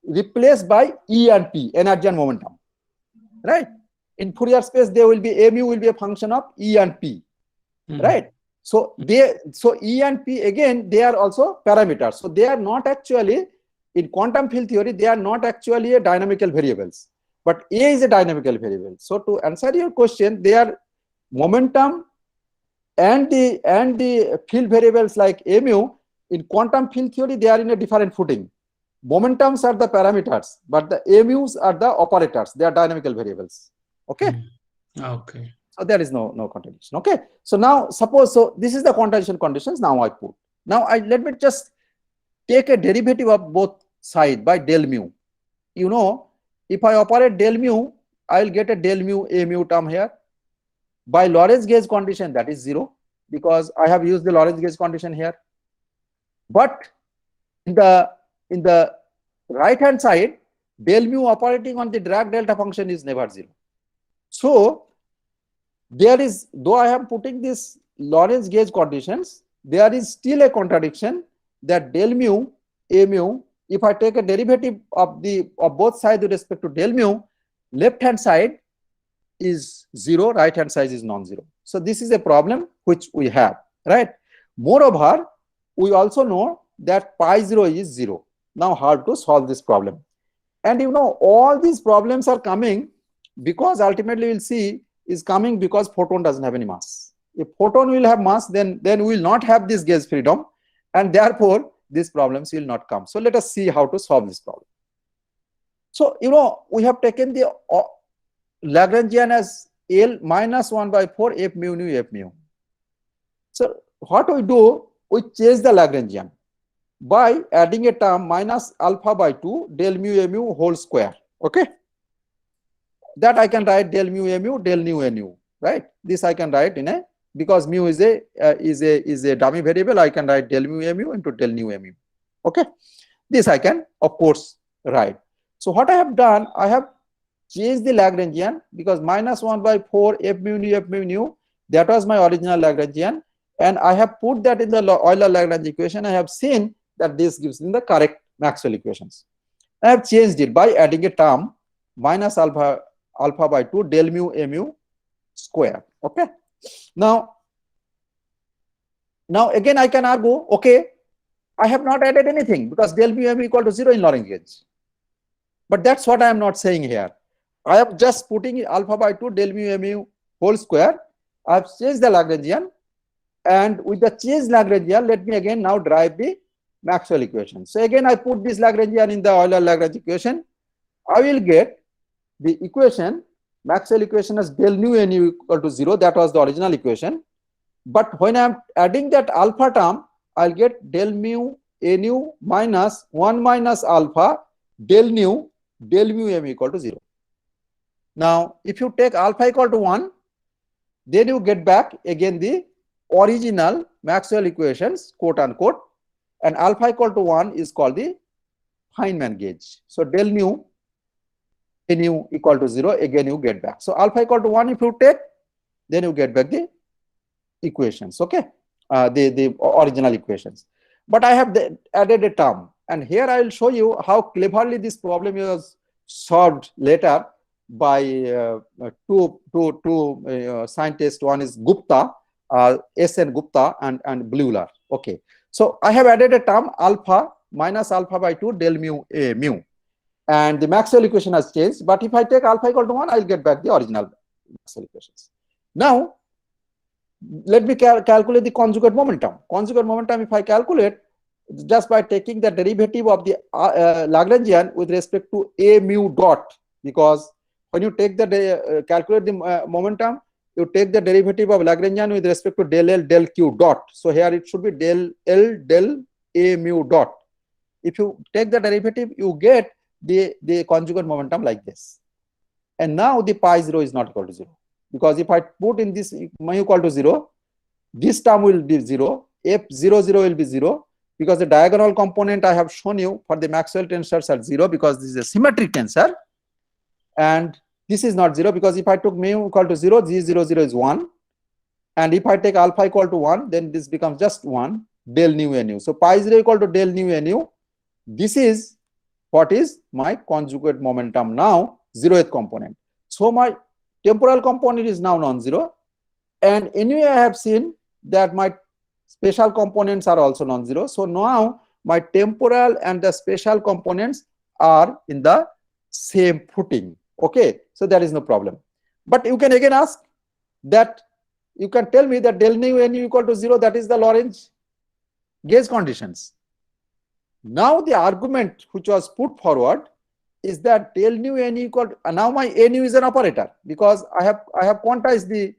replaced by E and P, energy and momentum, right? In Fourier space, there will be mu will be a function of E and P, right? So E and P, again, they are also parameters. So they are not actually, in quantum field theory, they are not actually a dynamical variables, but A is a dynamical variable. So to answer your question, they are momentum and the field variables like mu. In quantum field theory, they are in a different footing. Momentums are the parameters, but the mu's are the operators. They are dynamical variables. Okay. Okay. So there is no contradiction. Okay. So now suppose, so this is the quantization conditions. Now I put. Now let me just take a derivative of both side by del mu. If I operate del mu, I will get a del mu a mu term here. By Lorentz gauge condition, that is 0, because I have used the Lorentz gauge condition here. But in the right hand side, del mu operating on the Dirac delta function is never 0. So there is, though I am putting this Lorentz gauge conditions, there is still a contradiction that del mu a mu, if I take a derivative of both sides with respect to del mu, left hand side is 0, right hand side is non-zero. So this is a problem which we have, right? Moreover, we also know that pi 0 is 0. Now how to solve this problem? And all these problems are coming because ultimately we'll see is coming because photon doesn't have any mass. If photon will have mass, then we will not have this gauge freedom, and therefore these problems will not come. So let us see how to solve this problem. So we have taken the Lagrangian as L minus 1 by 4 f mu nu f mu. So what we do, we change the Lagrangian by adding a term minus alpha by 2 del mu mu whole square. Okay, that I can write del mu del nu, right? This I can write in a, because mu is a dummy variable, I can write del mu into del nu mu. Okay, this I can of course write. So what I have done, I have changed the Lagrangian, because minus 1 by 4 f mu nu, that was my original Lagrangian, and I have put that in the Euler-Lagrange equation. I have seen that this gives me the correct Maxwell equations. I have changed it by adding a term minus alpha by 2 del mu square. Okay. Now again I can argue, okay, I have not added anything because del mu equal to 0 in Lorentz gauge. But that's what I am not saying here. I am just putting alpha by 2 del mu whole square. I have changed the Lagrangian, and with the changed Lagrangian, let me again now derive the Maxwell equation. So again I put this Lagrangian in the Euler-Lagrange equation. I will get the equation, Maxwell equation, as del nu equal to 0. That was the original equation. But when I am adding that alpha term, I'll get del mu nu minus 1 minus alpha del mu equal to 0. Now, if you take alpha equal to 1, then you get back again the original Maxwell equations, quote unquote, and alpha equal to 1 is called the Feynman gauge. So del nu nu equal to 0, again you get back. So alpha equal to 1 if you take, then you get back the equations, okay, the original equations. But I have added a term, and here I will show you how cleverly this problem was solved later by two scientists. One is Gupta, S.N. Gupta and Bleuler. Okay, so I have added a term alpha minus alpha by 2 del mu a mu, and the Maxwell equation has changed. But if I take alpha equal to 1, I'll get back the original Maxwell equations. Now, let me calculate the conjugate momentum. Conjugate momentum, if I calculate just by taking the derivative of the Lagrangian with respect to a mu dot, because when you take the calculate the momentum, you take the derivative of Lagrangian with respect to del L del Q dot. So here it should be del L del a mu dot. If you take the derivative, you get the conjugate momentum like this. And now the pi 0 is not equal to 0. Because if I put in this mu equal to 0, this term will be 0, f00 will be 0, because the diagonal component I have shown you for the Maxwell tensors are 0, because this is a symmetric tensor, and this is not 0, because if I took mu equal to 0, g00 is 1, and if I take alpha equal to 1, then this becomes just 1 del nu nu. So pi 0 equal to del nu nu. This is what is my conjugate momentum now, 0th component. So my temporal component is now non-zero, and anyway I have seen that my spatial components are also non-zero. So now my temporal and the spatial components are in the same footing. Okay, so there is no problem. But you can again ask that, you can tell me that del nu nu equal to 0, that is the Lorentz gauge conditions. Now the argument which was put forward is that del nu nu equal to, now my nu is an operator, because I have quantized the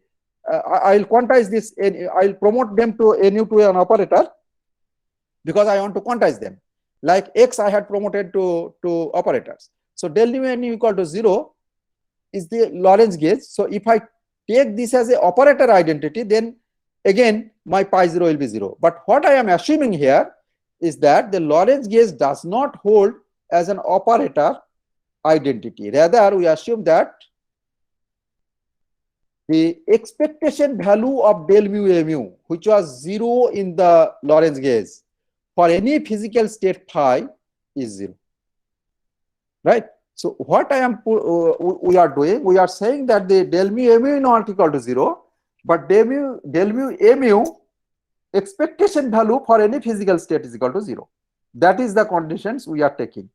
I will quantize this, I will promote them to nu to an operator, because I want to quantize them. Like x I had promoted to operators. So del nu nu equal to 0 is the Lorentz gauge. So if I take this as an operator identity, then again my pi 0 will be 0. But what I am assuming here is that the Lorentz gauge does not hold as an operator identity. Rather, we assume that the expectation value of del mu a mu, which was 0 in the Lorentz gauge, for any physical state phi is 0. Right? So what I am we are doing, we are saying that the del mu a mu is not equal to 0, but del mu a mu expectation value for any physical state is equal to 0. That is the conditions we are taking.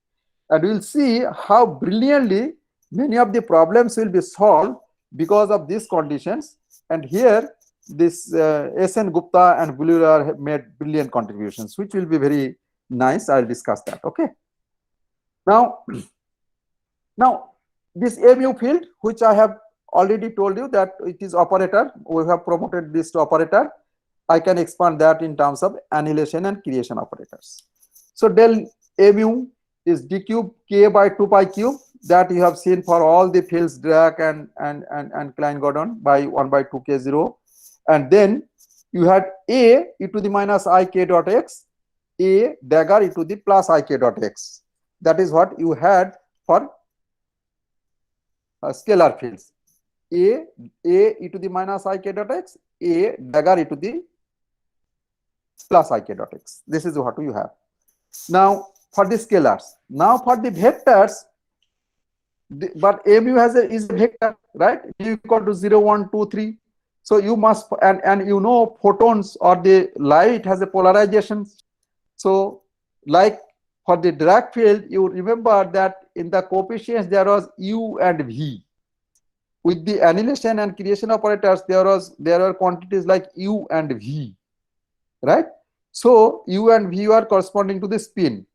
And we will see how brilliantly many of the problems will be solved because of these conditions. And here this S.N. Gupta and Bleuler have made brilliant contributions, which will be very nice. I will discuss that. Okay. Now this a mu field, which I have already told you that it is operator, we have promoted this to operator. I can expand that in terms of annihilation and creation operators. So del a mu is d cube k by 2 pi cube, that you have seen for all the fields Dirac and Klein-Gordon by 1 by 2 k0. And then you had a e to the minus I k dot x, a dagger e to the plus I k dot x. That is what you had for scalar fields. A e to the minus I k dot x, a dagger e to the plus I k dot x. This is what you have. Now for the scalars. Now for the vectors, but mu is a vector, right? Mu equal to 0, 1, 2, 3. So you must, and you know photons or the light has a polarization. So like for the Dirac field, you remember that in the coefficients there was u and v. With the annihilation and creation operators, there were quantities like u and v, right? So u and v are corresponding to the spin.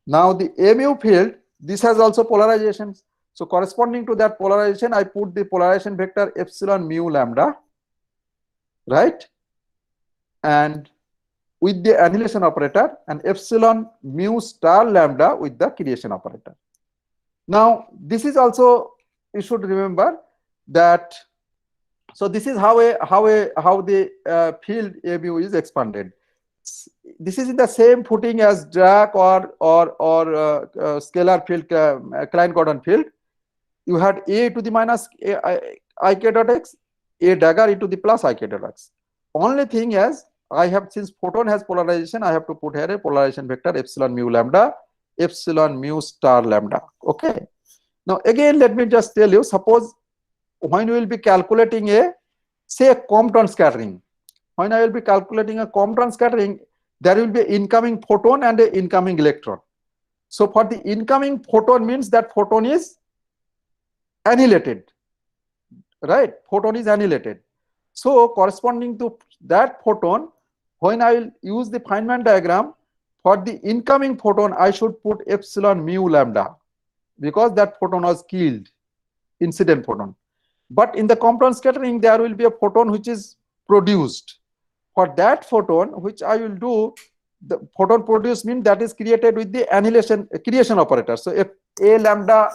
Now the mu field, this has also polarizations. So corresponding to that polarization, I put the polarization vector epsilon mu lambda, right? And with the annihilation operator, and epsilon mu star lambda with the creation operator. Now this is also, you should remember that, so this is how the field mu is expanded. This is in the same footing as Dirac or scalar field, Klein-Gordon field. You had a to the minus ik dot x, a dagger into the plus ik dot x. Only thing is, I have, since photon has polarization, I have to put here a polarization vector epsilon mu lambda, epsilon mu star lambda. Okay. Now again, let me just tell you, suppose when we will be calculating a, say, a Compton scattering, when I will be calculating a Compton scattering, there will be an incoming photon and an incoming electron. So for the incoming photon means that photon is annihilated, right? Photon is annihilated. So corresponding to that photon, when I will use the Feynman diagram, for the incoming photon, I should put epsilon mu lambda, because that photon was killed, incident photon. But in the Compton scattering, there will be a photon which is produced. For that photon, which I will do, the photon produced means that is created with the annihilation creation operator. So if a lambda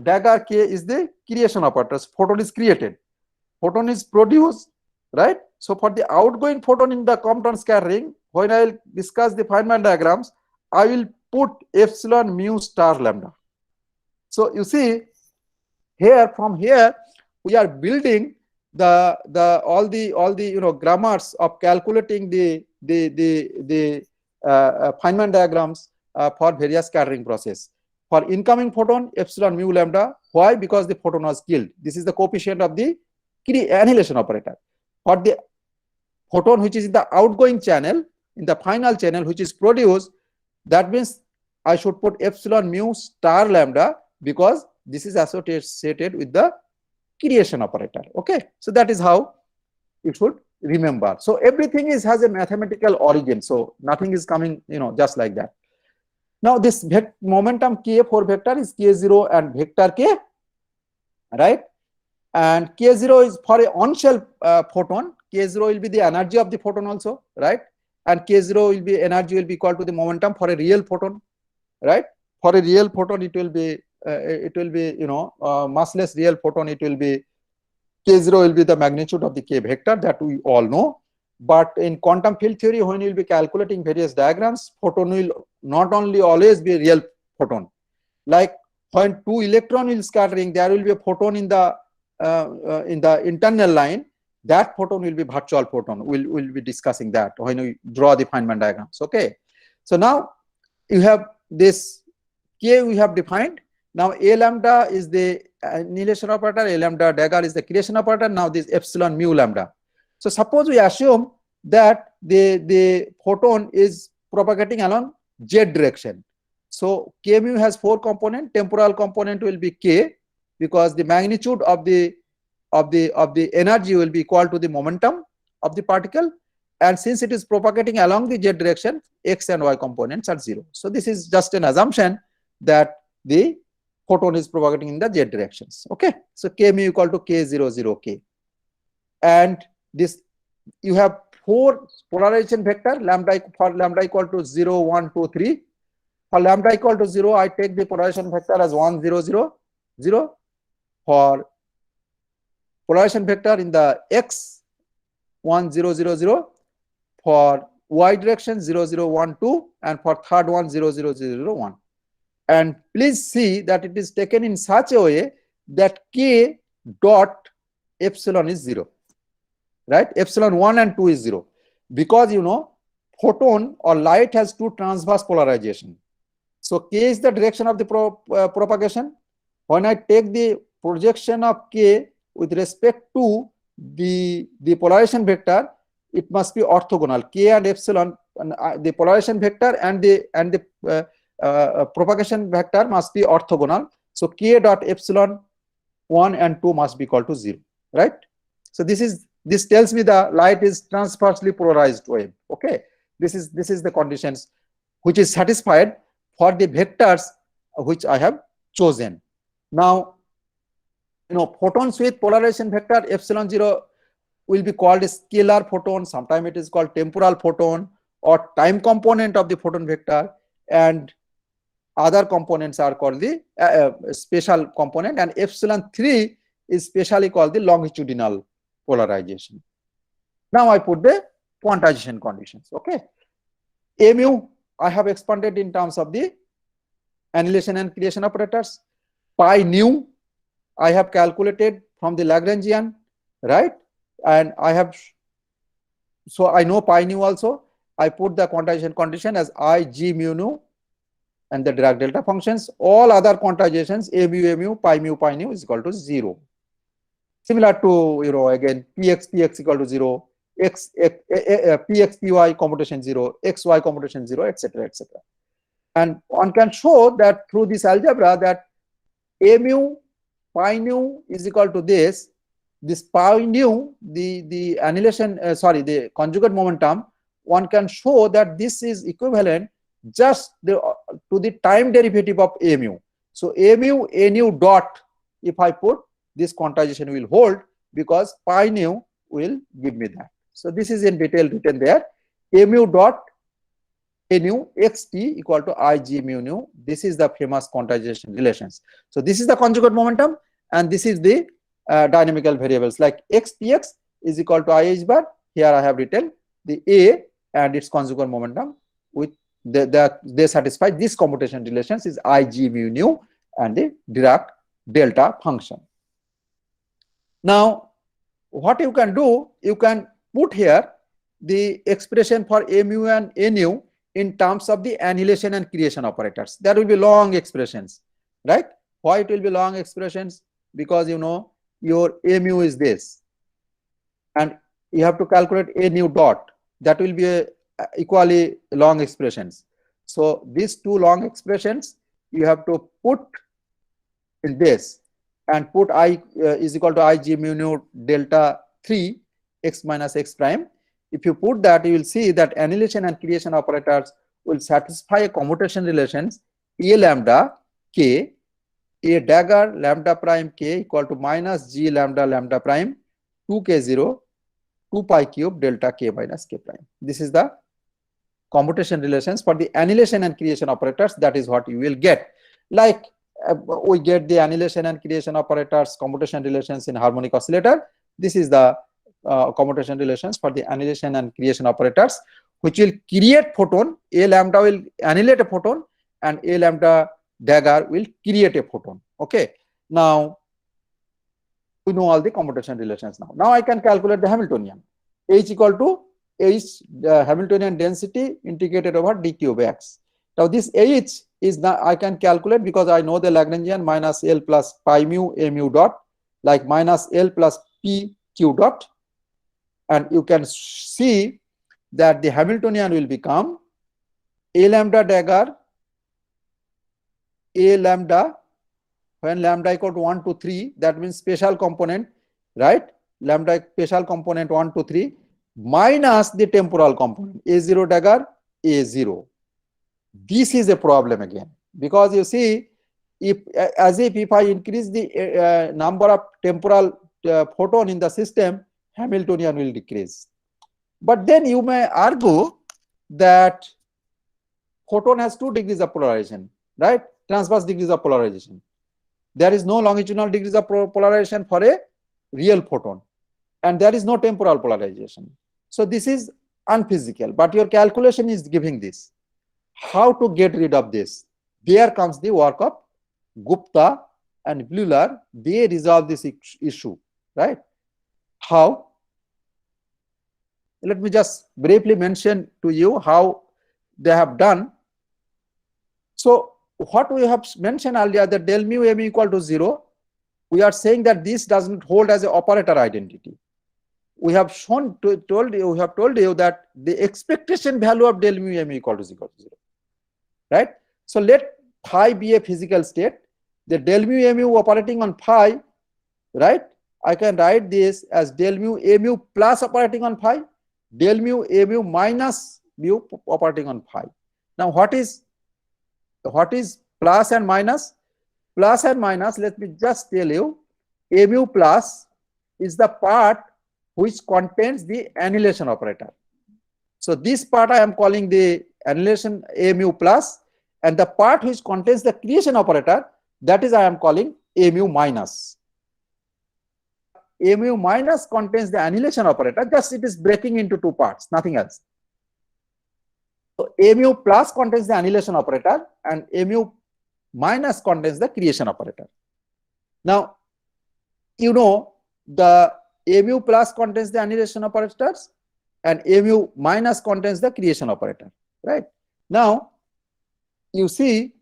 dagger k is the creation operator, so photon is created, photon is produced, right? So for the outgoing photon in the Compton scattering, when I will discuss the Feynman diagrams, I will put epsilon mu star lambda. So you see here, from here we are building all the grammars of calculating the Feynman diagrams for various scattering process. For incoming photon, epsilon mu lambda. Why? Because the photon was killed. This is the coefficient of the annihilation operator. For the photon which is in the outgoing channel, in the final channel which is produced, that means I should put epsilon mu star lambda, because this is associated with the creation operator. Okay, so that is how you should remember. So everything has a mathematical origin, so nothing is coming just like that. Now this momentum k4 vector is k0 and vector k, right? And k0 is for a on-shell photon. K0 will be the energy of the photon also, right? And k0 will be energy will be equal to the momentum for a real photon, right? For a real photon, it will be massless real photon. It will be k0 will be the magnitude of the k vector, that we all know. But in quantum field theory, when you will be calculating various diagrams, photon will not only always be a real photon. Like when two electron will scattering, there will be a photon in the internal line. That photon will be virtual photon. We'll be discussing that when we draw the Feynman diagrams. Okay. So now you have this k we have defined. Now a lambda is the annihilation operator, a lambda dagger is the creation operator. Now this epsilon mu lambda. So suppose we assume that the photon is propagating along z direction. So k mu has 4 components. Temporal component will be k, because the magnitude of the energy will be equal to the momentum of the particle, and since it is propagating along the z direction, x and y components are 0. So this is just an assumption that the photon is propagating in the z directions. Okay, so k mu equal to k0 0 k, and this you have 4 polarization vector lambda for lambda equal to 0 1 2 3. For lambda equal to 0, I take the polarization vector as 1 0 0 0. For polarization vector in the x 1 0 0 0, for y direction 0 0 1 2, and for third one 0 0 0 1. And please see that it is taken in such a way that k dot epsilon is 0, right? Epsilon 1 and 2 is 0, because photon or light has 2 transverse polarization. So k is the direction of the propagation. When I take the projection of k with respect to the polarization vector, it must be orthogonal. K and epsilon, the polarization vector and the propagation vector must be orthogonal. So k dot epsilon 1 and 2 must be equal to 0, right? So this tells me the light is transversely polarized wave. Okay, this is the conditions which is satisfied for the vectors which I have chosen. Now, photons with polarization vector epsilon 0 will be called a scalar photon. Sometimes it is called temporal photon or time component of the photon vector, and other components are called the special component, and epsilon 3 is specially called the longitudinal polarization. Now I put the quantization conditions. Okay, mu I have expanded in terms of the annihilation and creation operators. Pi nu I have calculated from the Lagrangian, right? And I have, so I know pi nu also. I put the quantization condition as I g mu nu and the Dirac delta functions. All other quantizations a mu pi nu is equal to 0. Similar to, you know, again px equal to 0, px py commutation 0, xy commutation 0, etc., etc. And one can show that through this algebra that a mu pi nu is equal to this pi nu, the annihilation, the conjugate momentum, one can show that this is equivalent just to the time derivative of a mu. So a mu dot, if I put, this quantization will hold because pi nu will give me that. So this is in detail written there. A mu dot a nu xt equal to I g mu nu. This is the famous quantization relations. So this is the conjugate momentum, and this is the dynamical variables like x px is equal to I h bar. Here I have written the a and its conjugate momentum with they satisfy this commutation relations is I g mu nu and the Dirac delta function. Now what you can do, you can put here the expression for a mu and a nu in terms of the annihilation and creation operators. There will be long expressions, right? Why it will be long expressions? Because you know your a mu is this, and you have to calculate a nu dot. That will be equally long expressions. So these two long expressions you have to put in this and put I is equal to I g mu nu delta 3 x minus x prime. If you put that, you will see that annihilation and creation operators will satisfy a commutation relations a lambda k, a dagger lambda prime k equal to minus g lambda prime 2k0 2 pi cube delta k minus k prime. This is the commutation relations for the annihilation and creation operators. That is what you will get. Like we get the annihilation and creation operators commutation relations in harmonic oscillator. This is the commutation relations for the annihilation and creation operators, which will create photon. A lambda will annihilate a photon and a lambda dagger will create a photon. Okay, now we know all the commutation relations. Now I can calculate the Hamiltonian. H equal to H Hamiltonian density integrated over d cube x. Now this H is not, I can calculate because I know the Lagrangian minus L plus pi mu a mu dot, like minus L plus p q dot. And you can see that the Hamiltonian will become a lambda dagger, a lambda, when lambda equal to 1 to 3, that means special component, right? Lambda special component 1 to 3 minus the temporal component, a0 dagger, a0. This is a problem again, because you see, if I increase the number of temporal photon in the system, Hamiltonian will decrease. But then you may argue that photon has 2 degrees of polarization, right? Transverse degrees of polarization. There is no longitudinal degrees of polarization for a real photon, and there is no temporal polarization. So this is unphysical, but your calculation is giving this. How to get rid of this? There comes the work of Gupta and Bleuler. They resolve this issue, right? How? Let me just briefly mention to you how they have done. So what we have mentioned earlier, that del mu m equal to 0, we are saying that this doesn't hold as an operator identity. We have told you that the expectation value of del mu m equal to 0, right? So let phi be a physical state. The del mu mu operating on phi, right? I can write this as del mu plus operating on phi, del mu minus mu operating on phi. Now what is plus and minus? Plus and minus, let me just tell you, mu plus is the part which contains the annihilation operator. So this part I am calling the annihilation mu plus, and the part which contains the creation operator, that is I am calling mu minus. mu minus contains the annihilation operator, just it is breaking into two parts, nothing else. So mu plus contains the annihilation operator and mu minus contains the creation operator. Now, you know the mu plus contains the annihilation operators and mu minus contains the creation operator, right? Now, you see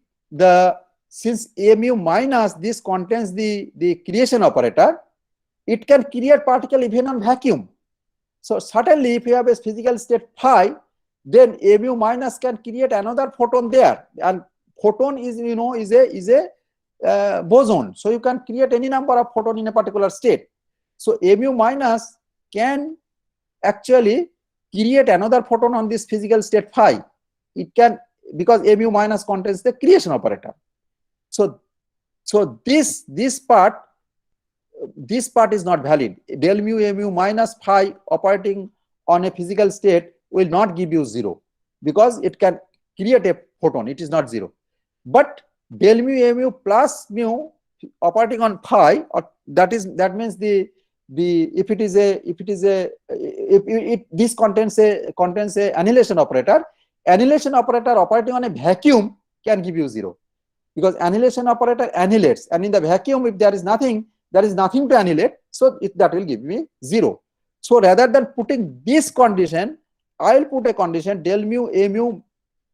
since mu minus this contains the creation operator, it can create particle even on vacuum. So certainly if you have a physical state phi, then mu minus can create another photon there, and photon is, you know, is a boson, so you can create any number of photon in a particular state. So mu minus can actually create another photon on this physical state phi. It can, because mu minus contains the creation operator. So this part is not valid. Del mu minus phi operating on a physical state will not give you 0, because it can create a photon, it is not 0. But del mu plus mu operating on phi, or that means if this contains a annihilation operator operating on a vacuum can give you 0, because annihilation operator annihilates, and in the vacuum if there is nothing to annihilate, so that will give me 0. So rather than putting this condition, I will put a condition del mu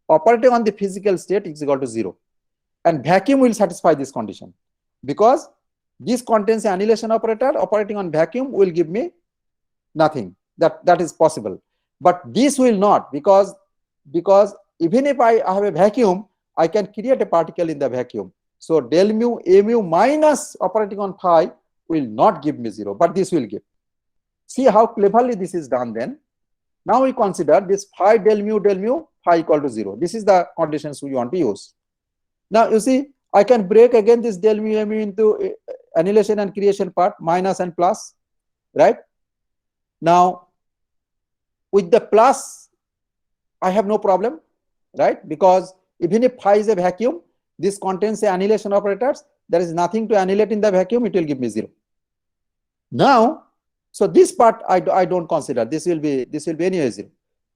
operating on the physical state is equal to 0, and vacuum will satisfy this condition, because this contains an annihilation operator operating on vacuum will give me nothing. That is possible, but this will not, because even if I have a vacuum, I can create a particle in the vacuum. So del mu minus operating on phi will not give me 0, but this will give. See how cleverly this is done then. Now we consider this phi del mu phi equal to 0. This is the conditions we want to use. Now you see, I can break again this del mu into annihilation and creation part, minus and plus, right? Now with the plus, I have no problem, right? Because even if phi is a vacuum, this contains the annihilation operators. There is nothing to annihilate in the vacuum, it will give me 0. Now, so this part I don't consider. This will be anyway 0.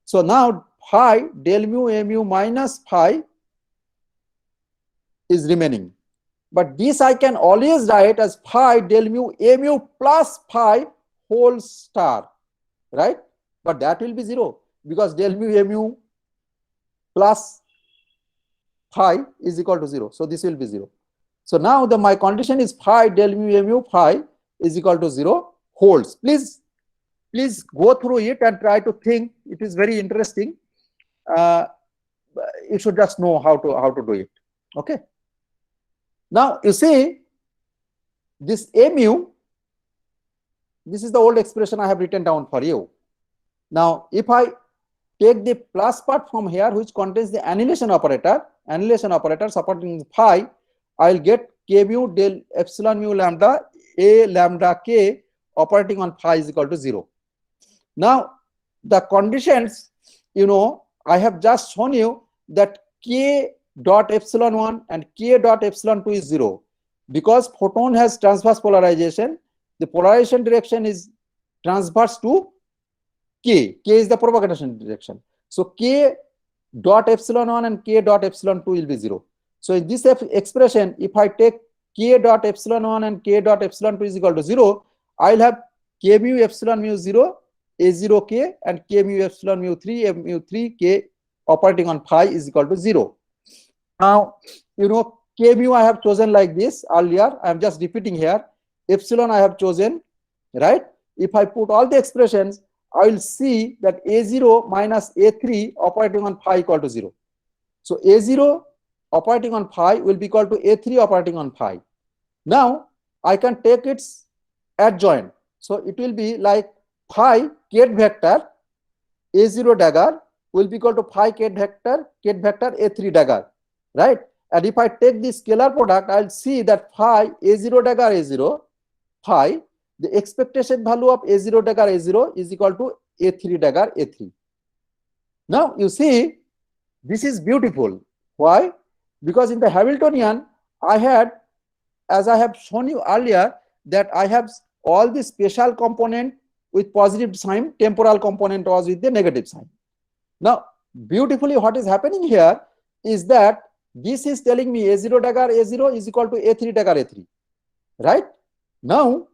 So now phi del mu minus phi is remaining, but this I can always write as phi del mu plus phi whole star, right? But that will be 0, because del mu plus phi is equal to 0. So this will be 0. So now my condition is phi del mu phi is equal to 0 holds. Please go through it and try to think. It is very interesting. You should just know how to do it. Okay. Now you see this mu. This is the old expression I have written down for you. Now if I take the plus part from here, which contains the annihilation operator supporting phi, I will get k mu del epsilon mu lambda a lambda k operating on phi is equal to 0. Now the conditions, you know, I have just shown you that k dot epsilon 1 and k dot epsilon 2 is 0, because photon has transverse polarization. The polarization direction is transverse to k is the propagation direction. So k dot epsilon 1 and k dot epsilon 2 will be 0. So in this expression, if I take k dot epsilon 1 and k dot epsilon 2 is equal to 0, I will have k mu epsilon mu 0 a0 k and k mu epsilon mu 3 k operating on phi is equal to 0. Now, you know, k mu I have chosen like this earlier. I am just repeating here. Epsilon I have chosen, right? If I put all the expressions, I will see that a0 minus a3 operating on phi equal to 0. So a0 operating on phi will be equal to a3 operating on phi. Now I can take its adjoint. So it will be like phi kth vector a0 dagger will be equal to phi kth vector a3 dagger, right? And if I take the scalar product, I will see that phi a0 dagger a0 phi, the expectation value of a0 dagger a0 is equal to a3 dagger a3. Now you see, this is beautiful. Why? Because in the Hamiltonian, I had, as I have shown you earlier, that I have all the spatial component with positive sign, temporal component was with the negative sign. Now, beautifully, what is happening here is that this is telling me A0 dagger A0 is equal to A3 dagger A3, right? Now,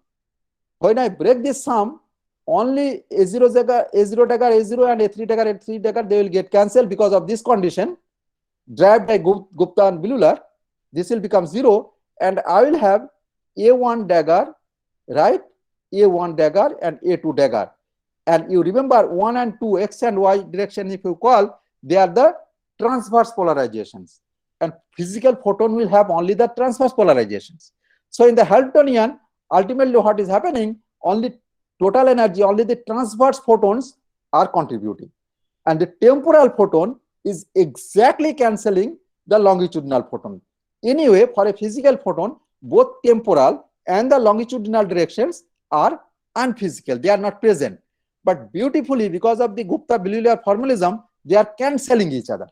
when I break this sum, only A0 dagger A0 and A3 dagger they will get cancelled because of this condition derived by Gupta and Bilular. This will become 0, and I will have A1 dagger, right? A1 dagger and A2 dagger. And you remember 1 and 2, x and y direction, if you call, they are the transverse polarizations. And physical photon will have only the transverse polarizations. So in the Hamiltonian, ultimately what is happening, only total energy, only the transverse photons are contributing. And the temporal photon is exactly cancelling the longitudinal photon. Anyway, for a physical photon, both temporal and the longitudinal directions are unphysical. They are not present. But beautifully, because of the Gupta-Bilular formalism, they are cancelling each other.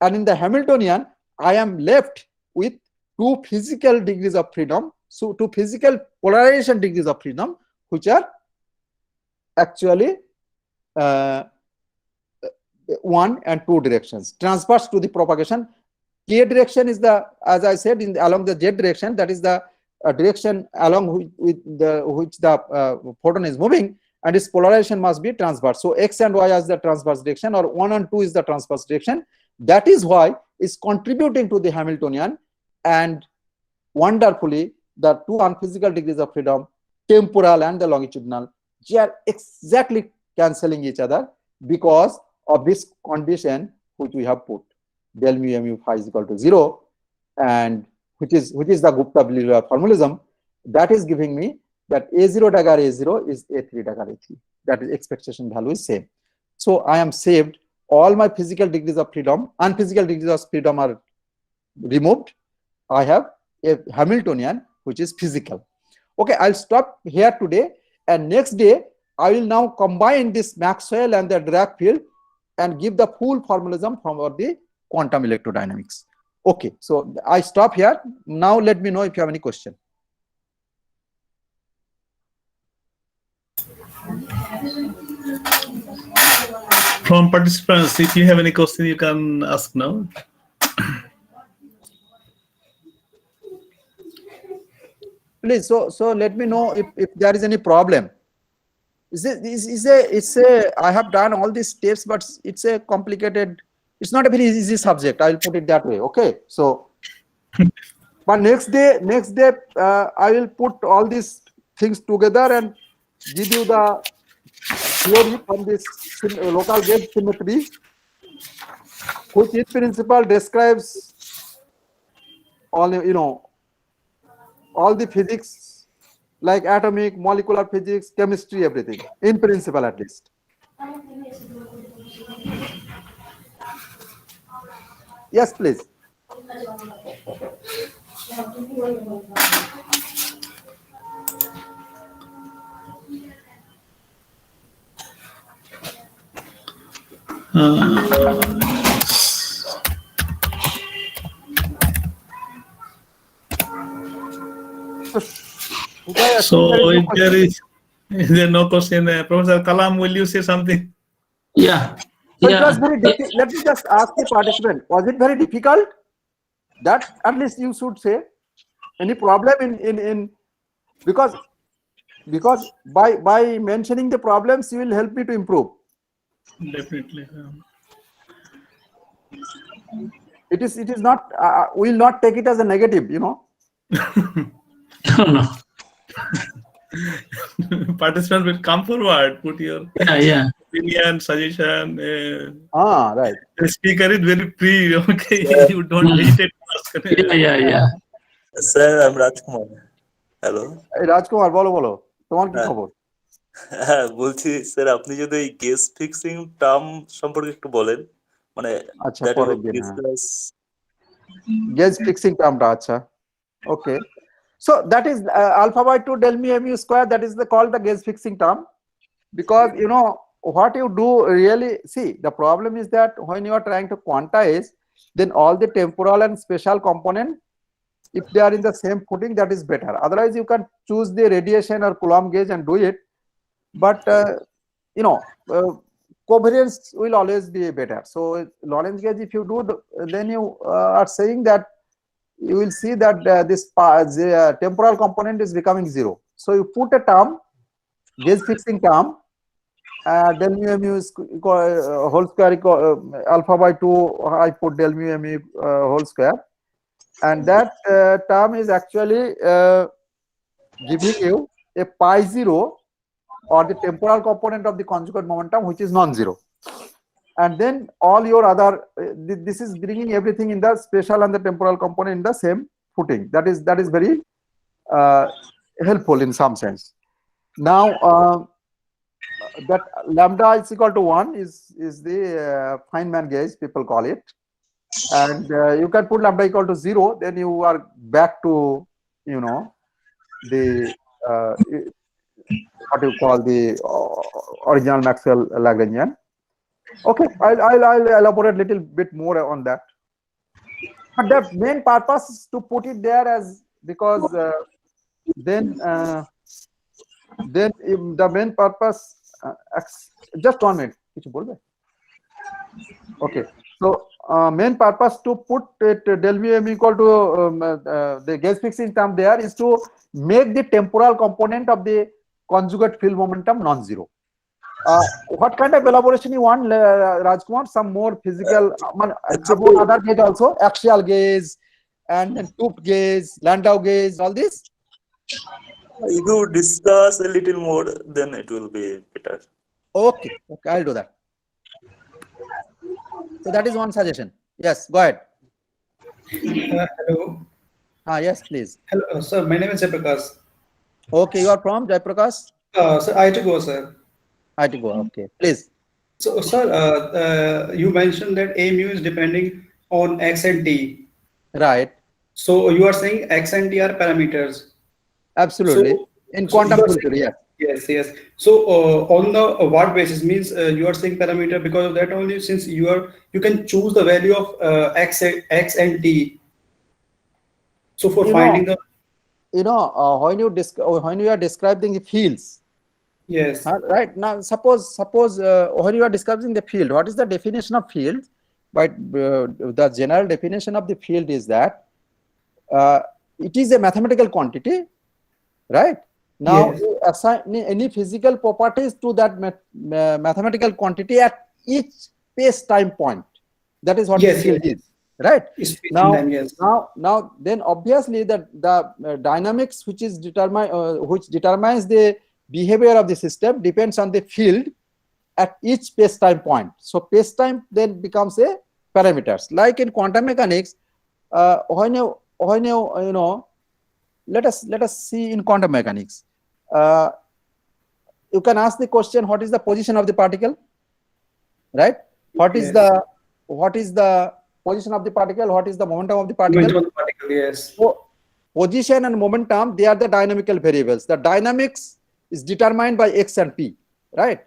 And in the Hamiltonian, I am left with two physical degrees of freedom, so two physical polarization degrees of freedom, which are actually 1 and 2 directions, transverse to the propagation. K direction is the, as I said, along the Z direction, that is the direction along which the photon is moving, and its polarization must be transverse. So x and y is the transverse direction, or 1 and 2 is the transverse direction. That is why it's contributing to the Hamiltonian, and wonderfully, the two unphysical degrees of freedom, temporal and the longitudinal, they are exactly cancelling each other because of this condition which we have put, del mu mu phi is equal to 0, and which is the Gupta-Bilular formalism, that is giving me that A0 dagger A0 is A3 dagger A3. That is expectation value is same. So I am saved. All my physical degrees of freedom, unphysical degrees of freedom are removed. I have a Hamiltonian which is physical. Okay, I'll stop here today, and next day I will now combine this Maxwell and the Dirac field and give the full formalism for the quantum electrodynamics. Okay, so I stop here. Now let me know if you have any question. From participants, if you have any question, you can ask now. Please, so let me know if there is any problem. It's a I have done all these steps, but it's a complicated, it's not a very easy subject. I'll put it that way. Okay, so but next day I will put all these things together and give you the theory from this local gauge symmetry, which in principle describes all, you know, all the physics, like atomic, molecular physics, chemistry, everything, in principle at least. Yes, please. So if there no question, Professor Kalam, will you say something? Yeah. So it was very difficult. Let me just ask the participant, was it very difficult? That at least you should say. Any problem in because by mentioning the problems, you will help me to improve. Definitely. It is not, we will not take it as a negative, you know. No. Participants will come forward, put your opinion, suggestion. Right. The speaker is very free. Okay, you don't hesitate to ask. Yeah. Sir, I'm Rajkumar. Hello. রাজকুমার বলো তোমার কি খবর? হ্যাঁ বলছি sir, আপনি যদি এই gauge fixing term সম্পর্কে একটু বলেন, মানে আচ্ছা পরে গেজ ফিক্সিং টার্মটা, আচ্ছা ওকে। So that is alpha by 2 del mu mu square, that is called the gauge fixing term, because you know what you do really, see, the problem is that when you are trying to quantize, then all the temporal and spatial component if they are in the same footing, that is better. Otherwise, you can choose the radiation or Coulomb gauge and do it. But you know, covariance will always be better. So Lorentz gauge, if you do, then you are saying that you will see that the temporal component is becoming 0. So you put a term, gauge fixing term, del mu mu is whole square alpha by 2. I put del mu mu whole square, and that term is actually giving you a pi 0, or the temporal component of the conjugate momentum, which is non-zero. And then all your other, this is bringing everything in the spatial and the temporal component in the same footing. That is very helpful in some sense. Now that lambda is equal to 1 is the Feynman gauge, people call it, and you can put lambda equal to 0, then you are back to, you know, the what you call the original Maxwell Lagrangian. Okay, I'll elaborate a little bit more on that. But the main purpose is to put it there as, because then the main purpose, just 1 minute. Okay, so main purpose to put it del mu m equal to the gauge fixing term there is to make the temporal component of the conjugate field momentum non-zero. What kind of elaboration you want, Rajkumar? Some more physical, about other gauge also, axial gauge and then tube gauge, Landau gauge, all this? If you discuss a little more, then it will be better. Okay, I'll do that. So that is one suggestion. Yes, go ahead. Hello. Yes, please. Hello, sir. My name is Jayaprakash. Okay, you are from Jayaprakash? Sir, I to go, sir. I to go. Okay, please. So, sir, you mentioned that A mu is depending on X and T. Right. So you are saying X and T are parameters. Absolutely. So, in quantum you are field theory, yes. Yes. So on the what basis means you are saying parameter because of that only, since you can choose the value of X and T. So for finding the when you are describing the fields, yes, right now, suppose when you are describing the field, what is the definition of field? But the general definition of the field is that it is a mathematical quantity, right? Now, yes. you assign any physical properties to that mathematical quantity at each space-time point. That is what Yes, field yes. is, right? It's Now, them, yes. now, then obviously the dynamics which determines the behavior of the system depends on the field at each space-time point. So space-time then becomes a parameters. Like in quantum mechanics, when you let us see in quantum mechanics. You can ask the question, what is the position of the particle, right? What is the position of the particle? What is the momentum of the particle? Momentum of the particle, yes. So position and momentum, they are the dynamical variables. The dynamics is determined by X and P, right?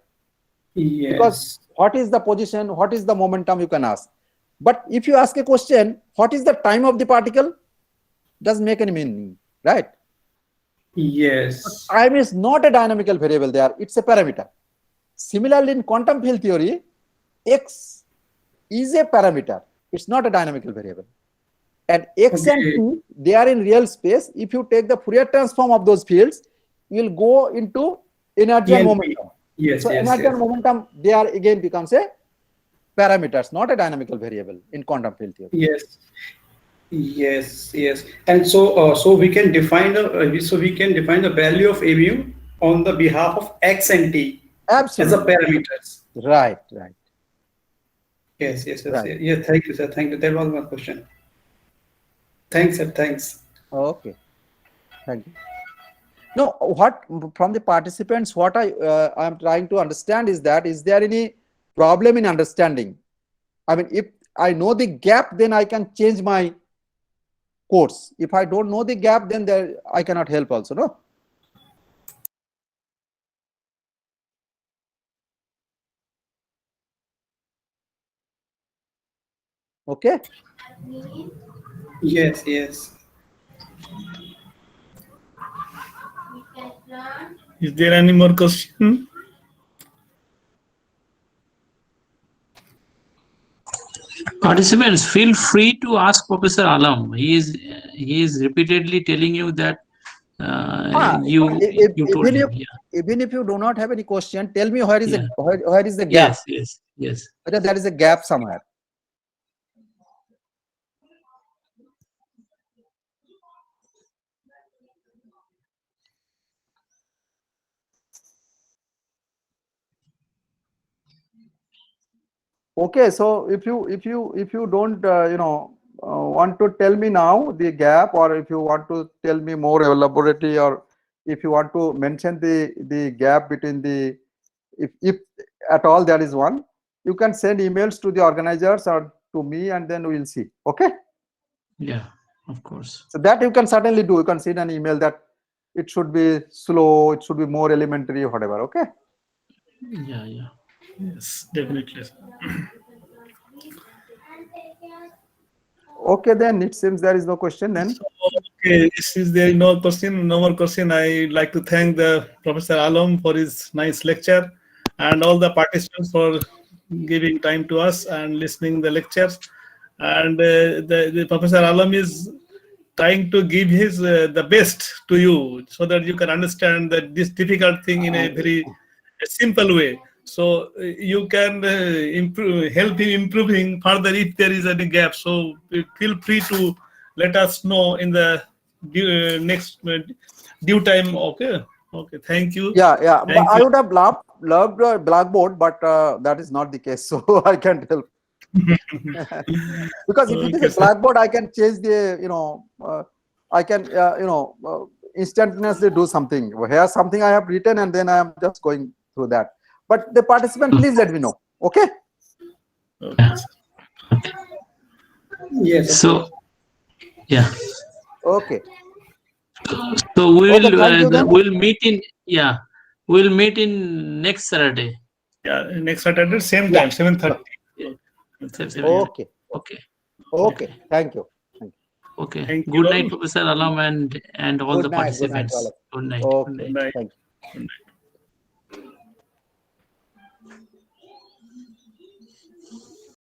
Yes. Because what is the position, what is the momentum, you can ask. But if you ask a question, what is the time of the particle, doesn't make any meaning, right? Yes. Time is not a dynamical variable there, it's a parameter. Similarly, in quantum field theory, X is a parameter, it's not a dynamical variable. And X and T, they are in real space. If you take the Fourier transform of those fields, you will go into energy and momentum. Yes, so energy and momentum, they are again becomes a parameters, not a dynamical variable in quantum field theory. Yes. And so we can define the value of A mu on the behalf of X and T. Absolutely. As a parameters. Right. Yes. Right. Yeah, thank you, sir. Thank you. That was my question. Thanks, sir. Thanks. Okay. Thank you. No, what from the participants, what I am trying to understand is that, is there any problem in understanding? I mean, if I know the gap, then I can change my course. If I don't know the gap, then I cannot help also, no? Okay. Yes. Is there any more question? Participants, feel free to ask Professor Alam. He is repeatedly telling you that you told even him. if Yeah. even if you do not have any question, tell me where is Yeah. where is the gap? Yes. Whether there is a gap somewhere. Okay, so if you don't want to tell me now the gap, or if you want to tell me more elaborately, or if you want to mention the gap between the, if at all there is one, you can send emails to the organizers or to me, and then we'll see. Okay, Yeah, of course. so that you can certainly do. You can send an email that it should be slow, it should be more elementary, whatever. Okay. Yeah. Yes, definitely. Okay, then it seems there is no question then. So, okay, since there is no more question, I'd like to thank the Professor Alam for his nice lecture and all the participants for giving time to us and listening the lectures. And the Professor Alam is trying to give his the best to you so that you can understand that this difficult thing in a very simple way. So you can help him improving further if there is any gap. So feel free to let us know in the next due time. Okay. Thank you. Yeah. Thank I you. would have loved Blackboard, but that is not the case. So I can't help. Because if it is Okay, a sir. Blackboard, I can change the, I can, instantaneously do something. Here's something I have written, and then I am just going through that. But the participant, please let me know. Okay. Okay, sir. Yes. So, yeah. Okay. So we will Okay, thank you then. we'll meet in next Saturday. Yeah, next Saturday, same Yeah. time, 7:30. Okay. Okay. Okay. Thank you. Okay. Thank Good you night, all. Professor Alam and all the Good night. Good night, participants. all of you. Good night. Okay. Good night. Good night. Thank you. Good night.